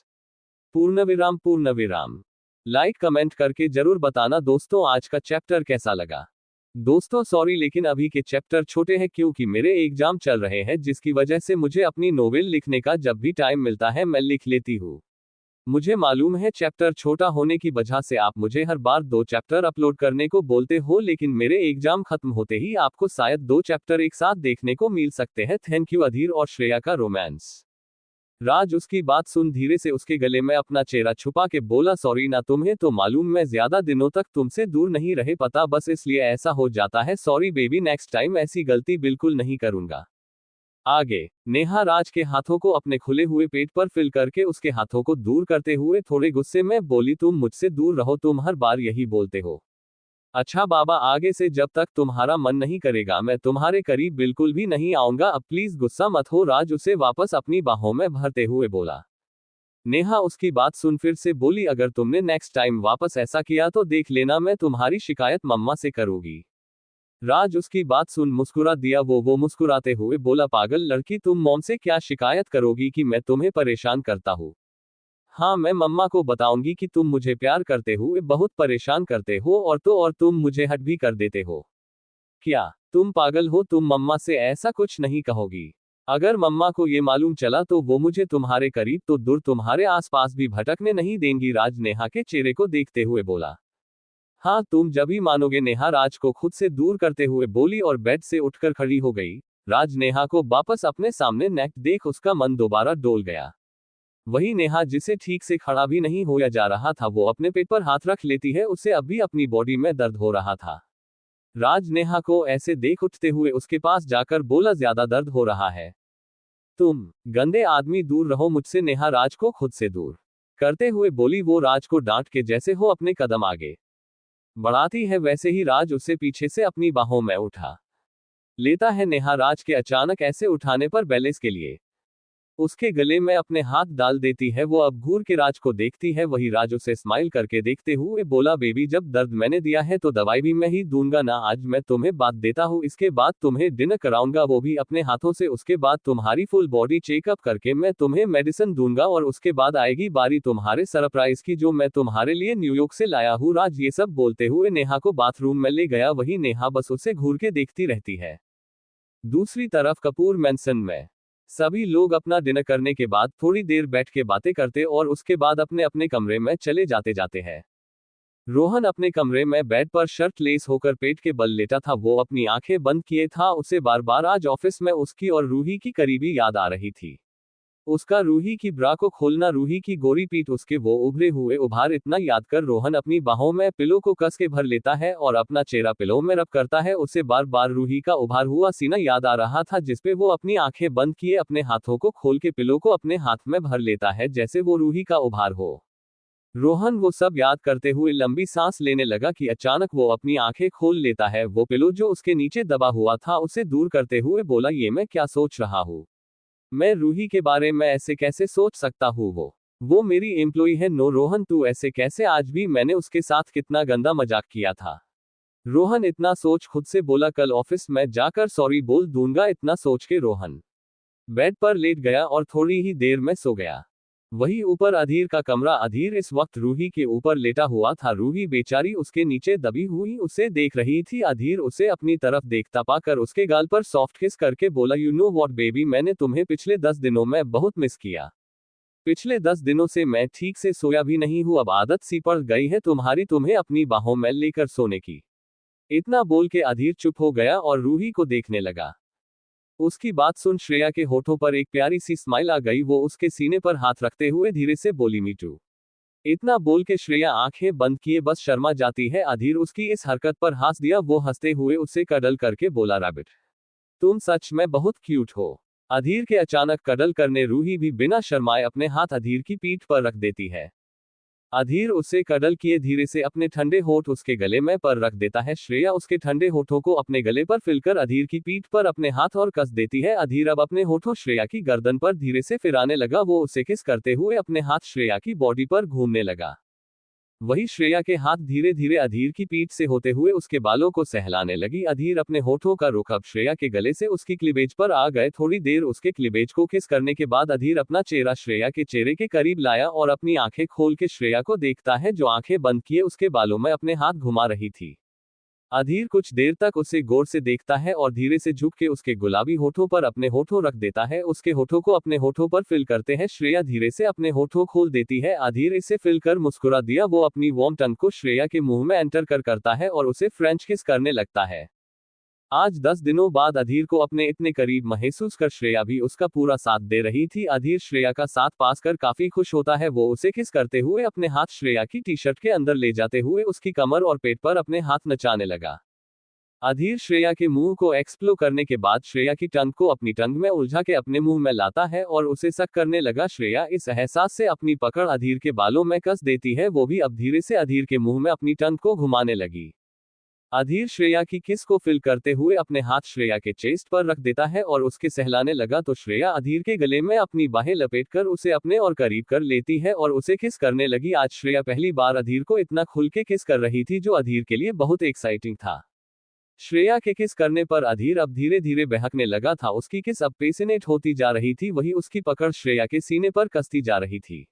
पूर्णविराम पूर्णविराम। लाइक कमेंट करके जरूर बताना दोस्तों आज का चैप्टर कैसा लगा। दोस्तों सॉरी लेकिन अभी के चैप्टर छोटे हैं क्योंकि मेरे एग्जाम चल रहे हैं, जिसकी वजह से मुझे अपनी नोवेल लिखने का जब भी टाइम मिलता है मैं लिख लेती हूँ। मुझे मालूम है चैप्टर छोटा होने की वजह से आप मुझे हर बार 2 चैप्टर अपलोड करने को बोलते हो, लेकिन मेरे एग्जाम खत्म होते ही आपको शायद 2 चैप्टर एक साथ देखने को मिल सकते हैं। Thank you. अधीर और श्रेया का रोमांस। राज उसकी बात सुन धीरे से उसके गले में अपना चेहरा छुपा के बोला, सॉरी ना, तुम्हें तो मालूम मैं ज्यादा दिनों तक तुमसे दूर नहीं रह पाता, बस इसलिए ऐसा हो जाता है। सॉरी बेबी, नेक्स्ट टाइम ऐसी गलती बिल्कुल नहीं करूंगा। आगे नेहा राज के हाथों को अपने खुले हुए पेट पर फिल करके उसके हाथों को दूर करते हुए थोड़े गुस्से में बोली, तुम मुझसे दूर रहो, तुम हर बार यही बोलते हो। अच्छा बाबा, आगे से जब तक तुम्हारा मन नहीं करेगा मैं तुम्हारे करीब बिल्कुल भी नहीं आऊंगा, अब प्लीज गुस्सा मत हो। राज उसे वापस अपनी बाहों में भरते हुए बोला। नेहा उसकी बात सुन फिर से बोली, अगर तुमने नेक्स्ट टाइम वापस ऐसा किया तो देख लेना मैं तुम्हारी शिकायत मम्मा से करूंगी। राज उसकी बात सुन मुस्कुरा दिया। वो मुस्कुराते हुए बोला, पागल लड़की, तुम मॉम से क्या शिकायत करोगी कि मैं तुम्हें परेशान करता हूँ? हाँ, मैं मम्मा को बताऊंगी कि तुम मुझे प्यार करते हुए बहुत परेशान करते हो और तुम मुझे हट भी कर देते हो। क्या तुम पागल हो? तुम मम्मा से ऐसा कुछ नहीं कहोगी। अगर मम्मा को ये मालूम चला तो वो मुझे तुम्हारे करीब तो दूर तुम्हारे आसपास भी भटकने नहीं देंगी। राज नेहा के चेहरे को देखते हुए बोला। हाँ, तुम जब ही मानोगे। नेहा राज को खुद से दूर करते हुए बोली और बेड से उठकर खड़ी हो गई। राज नेहा को वापस अपने सामने नेक देख उसका मन दोबारा डोल गया। वही नेहा जिसे ठीक से खड़ा भी नहीं होया जा रहा था, वो अपने पेट पर हाथ रख लेती है। उसे अब भी अपनी बॉडी में दर्द हो रहा था। राज नेहा को ऐसे देख उठते हुए उसके पास जाकर बोला, ज्यादा दर्द हो रहा है? तुम गंदे आदमी, दूर रहो मुझसे। नेहा राज को खुद से दूर करते हुए बोली। वो राज को डांट के जैसे हो अपने कदम आगे बढ़ाती है, वैसे ही राज उससे पीछे से अपनी बाहों में उठा लेता है। नेहा राज के अचानक ऐसे उठाने पर बैलेंस के लिए उसके गले में अपने हाथ डाल देती है। वो अब घूर के राज को देखती है। वही राज उसे स्माइल करके देखते हुए बोला, बेबी, जब दर्द मैंने दिया है तो दवाई भी मैं ही दूंगा ना। आज मैं तुम्हें बात देता हूँ, इसके बाद तुम्हें डिनर कराऊंगा, वो भी अपने हाथों से। उसके बाद तुम्हारी फुल बॉडी चेकअप करके मैं तुम्हें मेडिसिन दूंगा और उसके बाद आएगी बारी तुम्हारे सरप्राइज की, जो मैं तुम्हारे लिए न्यूयॉर्क से लाया हूँ। राज ये सब बोलते हुए नेहा को बाथरूम में ले गया। वही नेहा बस उसे घूर के देखती रहती है। दूसरी तरफ कपूर मैंसन में सभी लोग अपना डिनर करने के बाद थोड़ी देर बैठ के बातें करते और उसके बाद अपने अपने कमरे में चले जाते हैं। रोहन अपने कमरे में बेड पर शर्ट लेस होकर पेट के बल लेटा था। वो अपनी आंखें बंद किए था। उसे बार बार आज ऑफिस में उसकी और रूही की करीबी याद आ रही थी। उसका रूही की ब्रा को खोलना, रूही की गोरी पीठ, उसके वो उभरे हुए उभार, इतना याद कर रोहन अपनी बाहों में पिलो को कस के भर लेता है और अपना चेहरा पिलो में रब करता है। उसे बार बार रूही का उभार हुआ सीना याद आ रहा था, जिसपे वो अपनी आंखें बंद किए अपने हाथों को खोल के पिलो को अपने हाथ में भर लेता है, जैसे वो रूही का उभार हो। रोहन वो सब याद करते हुए लंबी सांस लेने लगा कि अचानक वो अपनी आंखें खोल लेता है। वो पिलो जो उसके नीचे दबा हुआ था उसे दूर करते हुए बोला, ये मैं क्या सोच रहा हूँ? मैं रूही के बारे में ऐसे कैसे सोच सकता हूँ? वो मेरी एम्प्लॉई है। नो रोहन, तू ऐसे कैसे? आज भी मैंने उसके साथ कितना गंदा मजाक किया था। रोहन इतना सोच खुद से बोला, कल ऑफिस में जाकर सॉरी बोल दूंगा। इतना सोच के रोहन बेड पर लेट गया और थोड़ी ही देर में सो गया। वही ऊपर अधीर का कमरा। अधीर इस वक्त रूही के ऊपर लेटा हुआ था। रूही बेचारी उसके नीचे दबी हुई उसे देख रही थी। अधीर उसे अपनी तरफ देखता पाकर उसके गाल पर सॉफ्ट किस करके बोला, यू नो वॉट बेबी, मैंने तुम्हें पिछले 10 दिनों में बहुत मिस किया। पिछले 10 दिनों से मैं ठीक से सोया भी नहीं हूं। अब आदत सी पड़ गई है तुम्हारी, तुम्हें अपनी बाहों में लेकर सोने की। इतना बोल के अधीर चुप हो गया और रूही को देखने लगा। उसकी बात सुन श्रेया के होठों पर एक प्यारी सी स्माइल आ गई। वो उसके सीने पर हाथ रखते हुए धीरे से बोली, मीटू। इतना बोल के श्रेया आंखें बंद किए बस शर्मा जाती है। अधीर उसकी इस हरकत पर हंस दिया। वो हंसते हुए उसे कडल करके बोला, रैबिट, तुम सच में बहुत क्यूट हो। अधीर के अचानक कडल करने रूही भी बिना शर्माए अपने हाथ अधीर की पीठ पर रख देती है। अधीर उसे कडल किए धीरे से अपने ठंडे होठ उसके गले में पर रख देता है। श्रेया उसके ठंडे होठों को अपने गले पर फिलकर अधीर की पीठ पर अपने हाथ और कस देती है। अधीर अब अपने होठों श्रेया की गर्दन पर धीरे से फिराने लगा। वो उसे किस करते हुए अपने हाथ श्रेया की बॉडी पर घूमने लगा। वही श्रेया के हाथ धीरे धीरे अधीर की पीठ से होते हुए उसके बालों को सहलाने लगी। अधीर अपने होठों का रुख अब श्रेया के गले से उसकी क्लीवेज पर आ गए। थोड़ी देर उसके क्लीवेज को किस करने के बाद अधीर अपना चेहरा श्रेया के चेहरे के करीब लाया और अपनी आंखें खोल के श्रेया को देखता है, जो आंखें बंद किए उसके बालों में अपने हाथ घुमा रही थी। अधीर कुछ देर तक उसे गौर से देखता है और धीरे से झुक के उसके गुलाबी होठों पर अपने होठों रख देता है। उसके होठों को अपने होठों पर फिल करते हैं। श्रेया धीरे से अपने होठों खोल देती है। अधीर इसे फिल कर मुस्कुरा दिया। वो अपनी वार्म टंग को श्रेया के मुंह में एंटर करता है और उसे फ्रेंच किस करने लगता है। आज 10 दिनों बाद अधीर को अपने इतने करीब महसूस कर श्रेया भी उसका पूरा साथ दे रही थी। अधीर श्रेया का साथ पास कर काफी खुश होता है। वो उसे किस करते हुए अपने हाथ श्रेया की टी शर्ट के अंदर ले जाते हुए उसकी कमर और पेट पर अपने हाथ नचाने लगा। अधीर श्रेया के मुंह को एक्सप्लोर करने के बाद श्रेया की टंग को अपनी टंग में उलझा के अपने मुंह में लाता है और उसे सक करने लगा। श्रेया इस एहसास से अपनी पकड़ अधीर के बालों में कस देती है। वो भी अब धीरे से अधीर के मुंह में अपनी टंग को घुमाने लगी। अधीर श्रेया की किस को फिल करते हुए अपने हाथ श्रेया के चेस्ट पर रख देता है और उसके सहलाने लगा तो श्रेया अधीर के गले में अपनी बाहें लपेटकर उसे अपने और करीब कर लेती है और उसे किस करने लगी। आज श्रेया पहली बार अधीर को इतना खुल के किस कर रही थी, जो अधीर के लिए बहुत एक्साइटिंग था। श्रेया के किस करने पर अधीर अब धीरे धीरे बहकने लगा था। उसकी किस अब पैशनेट होती जा रही थी। वही उसकी पकड़ श्रेया के सीने पर कसती जा रही थी।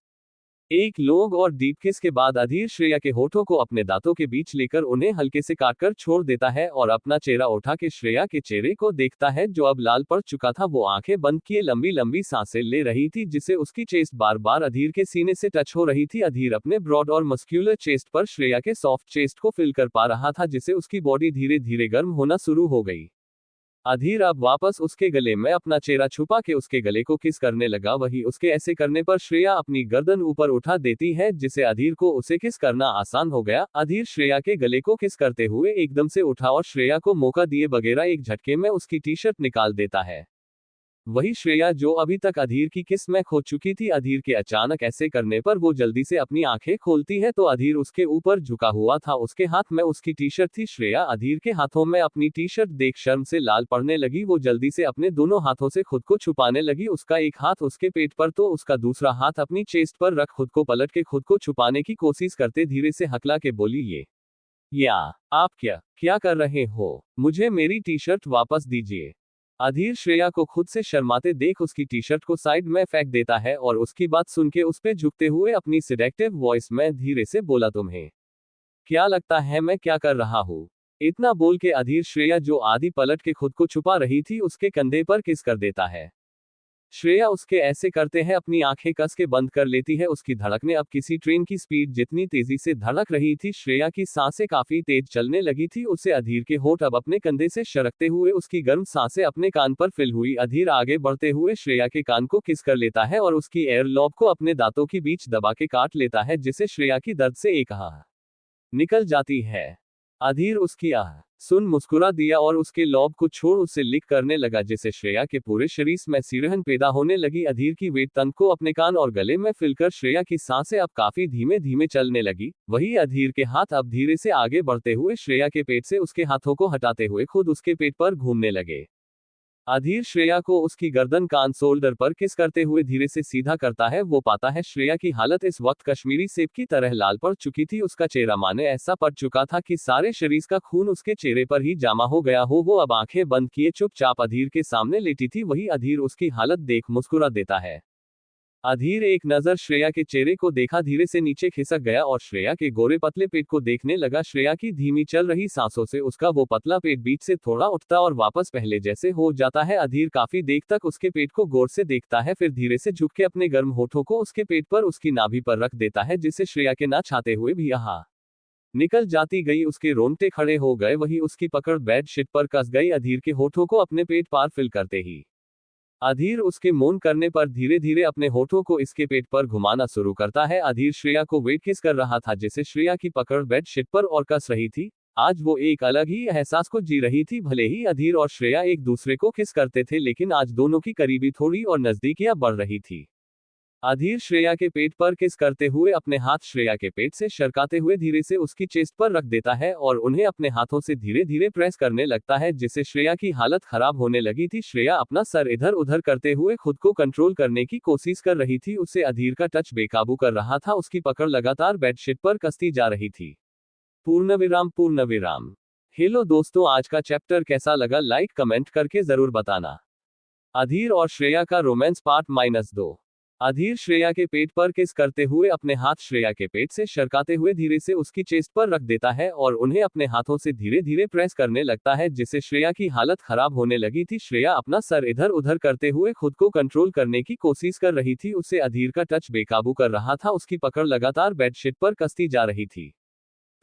एक लॉन्ग और डीप किस के बाद अधीर श्रेया के होठों को अपने दांतों के बीच लेकर उन्हें हल्के से काटकर छोड़ देता है और अपना चेहरा उठा के श्रेया के चेहरे को देखता है, जो अब लाल पड़ चुका था। वो आंखें बंद किए लंबी लंबी सांसें ले रही थी, जिससे उसकी चेस्ट बार बार अधीर के सीने से टच हो रही थी। अधीर अपने ब्रॉड और मस्क्यूलर चेस्ट पर श्रेया के सॉफ्ट चेस्ट को फिल कर पा रहा था, जिससे उसकी बॉडी धीरे धीरे गर्म होना शुरू हो गई। अधीर अब वापस उसके गले में अपना चेहरा छुपा के उसके गले को किस करने लगा। वही उसके ऐसे करने पर श्रेया अपनी गर्दन ऊपर उठा देती है, जिससे अधीर को उसे किस करना आसान हो गया। अधीर श्रेया के गले को किस करते हुए एकदम से उठा और श्रेया को मौका दिए बगैर एक झटके में उसकी टी शर्ट निकाल देता है। वही श्रेया जो अभी तक अधीर की किस में खो चुकी थी, अधीर के अचानक ऐसे करने पर वो जल्दी से अपनी आंखें खोलती है तो अधीर उसके ऊपर झुका हुआ था। उसके हाथ में उसकी टी शर्ट थी। श्रेया अधीर के हाथों में अपनी टी शर्ट देख शर्म से लाल पड़ने लगी। वो जल्दी से अपने दोनों हाथों से खुद को छुपाने लगी। उसका एक हाथ उसके पेट पर तो उसका दूसरा हाथ अपनी चेस्ट पर रख खुद को पलट के खुद को छुपाने की कोशिश करते धीरे से हकला के बोली, ये आप क्या कर रहे हो? मुझे मेरी टी शर्ट वापस दीजिए। अधीर श्रेया को खुद से शर्माते देख उसकी टी शर्ट को साइड में फेंक देता है और उसकी बात सुन के उस पे झुकते हुए अपनी सिडेक्टिव वॉइस में धीरे से बोला, तुम्हें क्या लगता है मैं क्या कर रहा हूँ? इतना बोल के अधीर श्रेया जो आधी पलट के खुद को छुपा रही थी उसके कंधे पर किस कर देता है। श्रेया उसके ऐसे करते हैं अपनी आंखें कस के बंद कर लेती है। उसकी धड़कनें अब किसी ट्रेन की स्पीड जितनी तेजी से धड़क रही थी। श्रेया की सांसें काफी तेज चलने लगी थी। उसे अधीर के होठ अब अपने कंधे से सरकते हुए उसकी गर्म सांसें अपने कान पर फिल हुई। अधीर आगे बढ़ते हुए श्रेया के कान को किस कर लेता है और उसकी एयर लॉब को अपने दांतों के बीच दबा के काट लेता है, जिससे श्रेया की दर्द से एक आह निकल जाती है। अधीर उसकी आह सुन मुस्कुरा दिया और उसके लॉब को छोड़ उससे लिक करने लगा, जिससे श्रेया के पूरे शरीर में सिरहन पैदा होने लगी। अधीर की वेट तंग को अपने कान और गले में फिलकर श्रेया की सांसें अब काफी धीमे धीमे चलने लगी। वही अधीर के हाथ अब धीरे से आगे बढ़ते हुए श्रेया के पेट से उसके हाथों को हटाते हुए खुद उसके पेट पर घूमने लगे। अधीर श्रेया को उसकी गर्दन कान शोल्डर पर किस करते हुए धीरे से सीधा करता है। वो पाता है श्रेया की हालत इस वक्त कश्मीरी सेब की तरह लाल पड़ चुकी थी। उसका चेहरा माने ऐसा पड़ चुका था कि सारे शरीर का खून उसके चेहरे पर ही जमा हो गया हो। वो अब आंखें बंद किए चुपचाप अधीर के सामने लेटी थी। वही अधीर उसकी हालत देख मुस्कुरा देता है। अधीर एक नजर श्रेया के चेहरे को देखा, धीरे से नीचे खिसक गया और श्रेया के गोरे पतले पेट को देखने लगा। श्रेया की धीमी चल रही सांसों से उसका वो पतला पेट बीच से थोड़ा उठता और वापस पहले जैसे हो जाता है। अधीर काफी देर तक उसके पेट को गौर से देखता है, फिर धीरे से झुक के अपने गर्म होठों को उसके पेट पर उसकी नाभि पर रख देता है, जिससे श्रेया के ना चाहते हुए भी आहा निकल जाती गई। उसके रोंगटे खड़े हो गए। वही उसकी पकड़ बेड शीट पर कस गई। अधीर के होठों को अपने पेट पार फिल करते ही अधीर उसके मौन करने पर धीरे धीरे अपने होठों को इसके पेट पर घुमाना शुरू करता है। अधीर श्रेया को वेट किस कर रहा था, जिसे श्रेया की पकड़ बेड शीट पर और कस रही थी। आज वो एक अलग ही एहसास को जी रही थी। भले ही अधीर और श्रेया एक दूसरे को किस करते थे, लेकिन आज दोनों की करीबी थोड़ी और नजदीकियां बढ़ रही थी। अधीर श्रेया के पेट पर किस करते हुए अपने हाथ श्रेया के पेट से सरकाते हुए धीरे से उसकी चेस्ट पर रख देता है और उन्हें अपने हाथों से धीरे धीरे प्रेस करने लगता है, जिससे श्रेया की हालत खराब होने लगी थी। श्रेया अपना सर इधर उधर करते हुए खुद को कंट्रोल करने की कोशिश कर रही थी। उसे अधीर का टच बेकाबू कर रहा था। उसकी पकड़ लगातार बेडशीट पर कसती जा रही थी। पूर्ण विराम। हेलो दोस्तों, आज का चैप्टर कैसा लगा लाइक कमेंट करके जरूर बताना। अधीर और श्रेया का रोमांस पार्ट -2। अधीर श्रेया के पेट पर किस करते हुए अपने हाथ श्रेया के पेट से सरकाते हुए धीरे से उसकी चेस्ट पर रख देता है और उन्हें अपने हाथों से धीरे धीरे प्रेस करने लगता है, जिससे श्रेया की हालत खराब होने लगी थी। श्रेया अपना सर इधर उधर करते हुए खुद को कंट्रोल करने की कोशिश कर रही थी। उसे अधीर का टच बेकाबू कर रहा था। उसकी पकड़ लगातार बेडशीट पर कसती जा रही थी।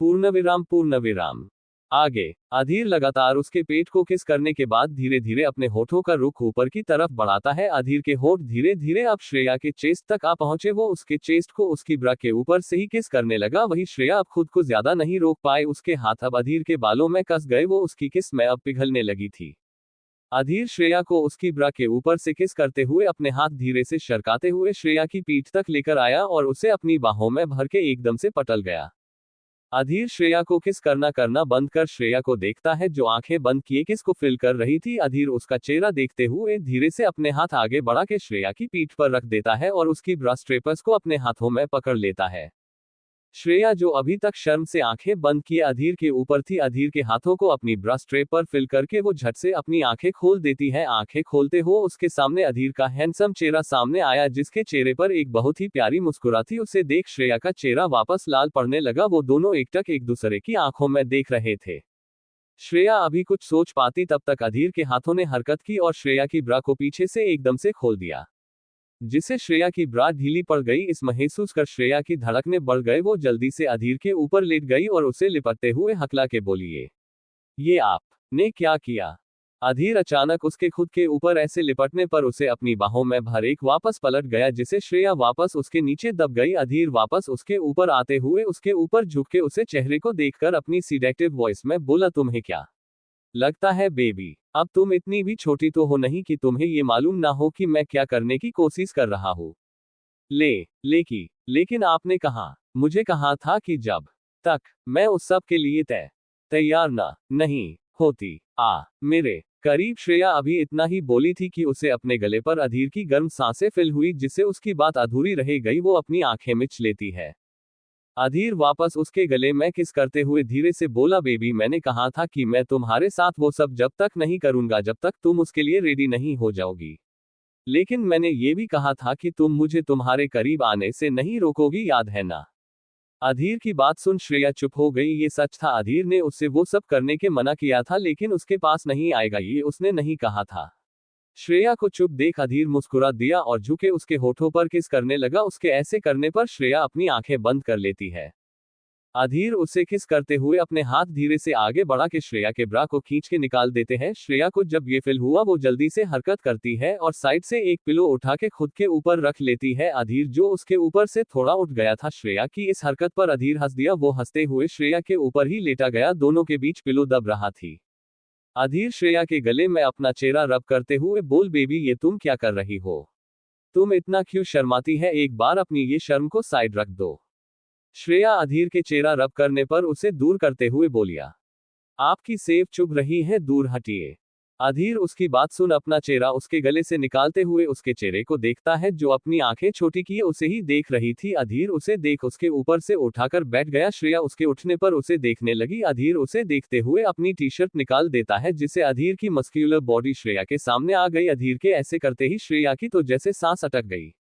पूर्ण विराम। आगे अधीर लगातार उसके पेट को किस करने के बाद धीरे धीरे अपने होठों का रुख ऊपर की तरफ बढ़ाता है। अधीर के होठ धीरे धीरे अब श्रेया के चेस्ट तक आ पहुंचे। वो उसके चेस्ट को उसकी ब्रा के ऊपर से ही किस करने लगा। वही श्रेया अब खुद को ज्यादा नहीं रोक पाए। उसके हाथ अब अधीर के बालों में कस गए। वो उसकी किस में अब पिघलने लगी थी। अधीर श्रेया को उसकी ब्रा के ऊपर से किस करते हुए अपने हाथ धीरे से सरकाते हुए श्रेया की पीठ तक लेकर आया और उसे अपनी बाहों में भर के एकदम से पटल गया। अधीर श्रेया को किस करना बंद कर श्रेया को देखता है, जो आंखें बंद किए किस को फिल कर रही थी। अधीर उसका चेहरा देखते हुए धीरे से अपने हाथ आगे बढ़ा के श्रेया की पीठ पर रख देता है और उसकी ब्रा स्ट्रेपर्स को अपने हाथों में पकड़ लेता है। श्रेया, जो अभी तक शर्म से आंखें बंद किए अधीर के ऊपर थी, अधीर के हाथों को अपनी ब्रा स्ट्रेप पर फिल करके वो झट से अपनी आंखें खोल देती है। आंखें खोलते हो उसके सामने अधीर का हैंडसम चेहरा सामने आया, जिसके चेहरे पर एक बहुत ही प्यारी मुस्कुरा थी। उसे देख श्रेया का चेहरा वापस लाल पड़ने लगा। वो दोनों एकटक एक दूसरे की आंखों में देख रहे थे। श्रेया अभी कुछ सोच पाती तब तक अधीर के हाथों ने हरकत की और श्रेया की ब्रा को पीछे से एकदम से खोल दिया, जिससे श्रेया की ब्रा ढीली पड़ गई। इस महसूस कर श्रेया की धड़कनें बढ़ गए। वो जल्दी से अधीर के ऊपर लेट गई और उसे लिपटते हुए हकला के बोली, ये आपने क्या किया? अधीर अचानक उसके खुद के ऊपर ऐसे लिपटने पर उसे अपनी बाहों में भर एक वापस पलट गया, जिसे श्रेया वापस उसके नीचे दब गई। अधीर वापस उसके ऊपर आते हुए उसके ऊपर झुक के उसे चेहरे को देखकर अपनी सीडेक्टिव वॉइस में बोला, तुम्हें क्या लगता है बेबी, अब तुम इतनी भी छोटी तो हो नहीं कि तुम्हें ये मालूम ना हो कि मैं क्या करने की कोशिश कर रहा हूँ। लेकिन आपने कहा, मुझे कहा था कि जब तक मैं उस सब के लिए तैयार नहीं होती मेरे करीब। श्रेया अभी इतना ही बोली थी कि उसे अपने गले पर अधीर की गर्म सांसें फिल हुई, जिससे उसकी बात अधूरी रह गई। वो अपनी आंखें मिच लेती है। अधीर वापस उसके गले में किस करते हुए धीरे से बोला, बेबी, मैंने कहा था कि मैं तुम्हारे साथ वो सब जब तक नहीं करूंगा जब तक तुम उसके लिए रेडी नहीं हो जाओगी। लेकिन मैंने ये भी कहा था कि तुम मुझे तुम्हारे करीब आने से नहीं रोकोगी, याद है ना? अधीर की बात सुन श्रेया चुप हो गई। ये सच था, अधीर ने उससे वो सब करने के मना किया था, लेकिन उसके पास नहीं आएगा ये उसने नहीं कहा था। श्रेया को चुप देख अधीर मुस्कुरा दिया और झुके उसके होठों पर किस करने लगा। उसके ऐसे करने पर श्रेया अपनी आंखें बंद कर लेती है। अधीर उसे किस करते हुए अपने हाथ धीरे से आगे बढ़ा के श्रेया के ब्रा को खींच के निकाल देते हैं। श्रेया को जब ये फील हुआ वो जल्दी से हरकत करती है और साइड से एक पिलो उठा के खुद के ऊपर रख लेती है। अधीर जो उसके ऊपर से थोड़ा उठ गया था, श्रेया की इस हरकत पर अधीर हंस दिया। वो हंसते हुए श्रेया के ऊपर ही लेटा गया, दोनों के बीच पिलो दब रहा थी। अधीर श्रेया के गले में अपना चेहरा रब करते हुए बोल, बेबी ये तुम क्या कर रही हो? तुम इतना क्यों शर्माती है? एक बार अपनी ये शर्म को साइड रख दो। श्रेया अधीर के चेहरा रब करने पर उसे दूर करते हुए बोलिया, आपकी सेव चुभ रही है, दूर हटिए। अधीर उसकी बात सुन अपना चेहरा उसके गले से निकालते हुए उसके चेहरे को देखता है, जो अपनी आंखें छोटी किए उसे ही देख रही थी। अधीर उसे देख उसके ऊपर से उठाकर बैठ गया। श्रेया उसके उठने पर उसे देखने लगी। अधीर उसे देखते हुए अपनी टी शर्ट निकाल देता है, जिससे अधीर की मस्क्यूलर बॉडी श्रेया के सामने आ गई। अधीर के ऐसे करते ही श्रेया की तो जैसे सांस अटक गई।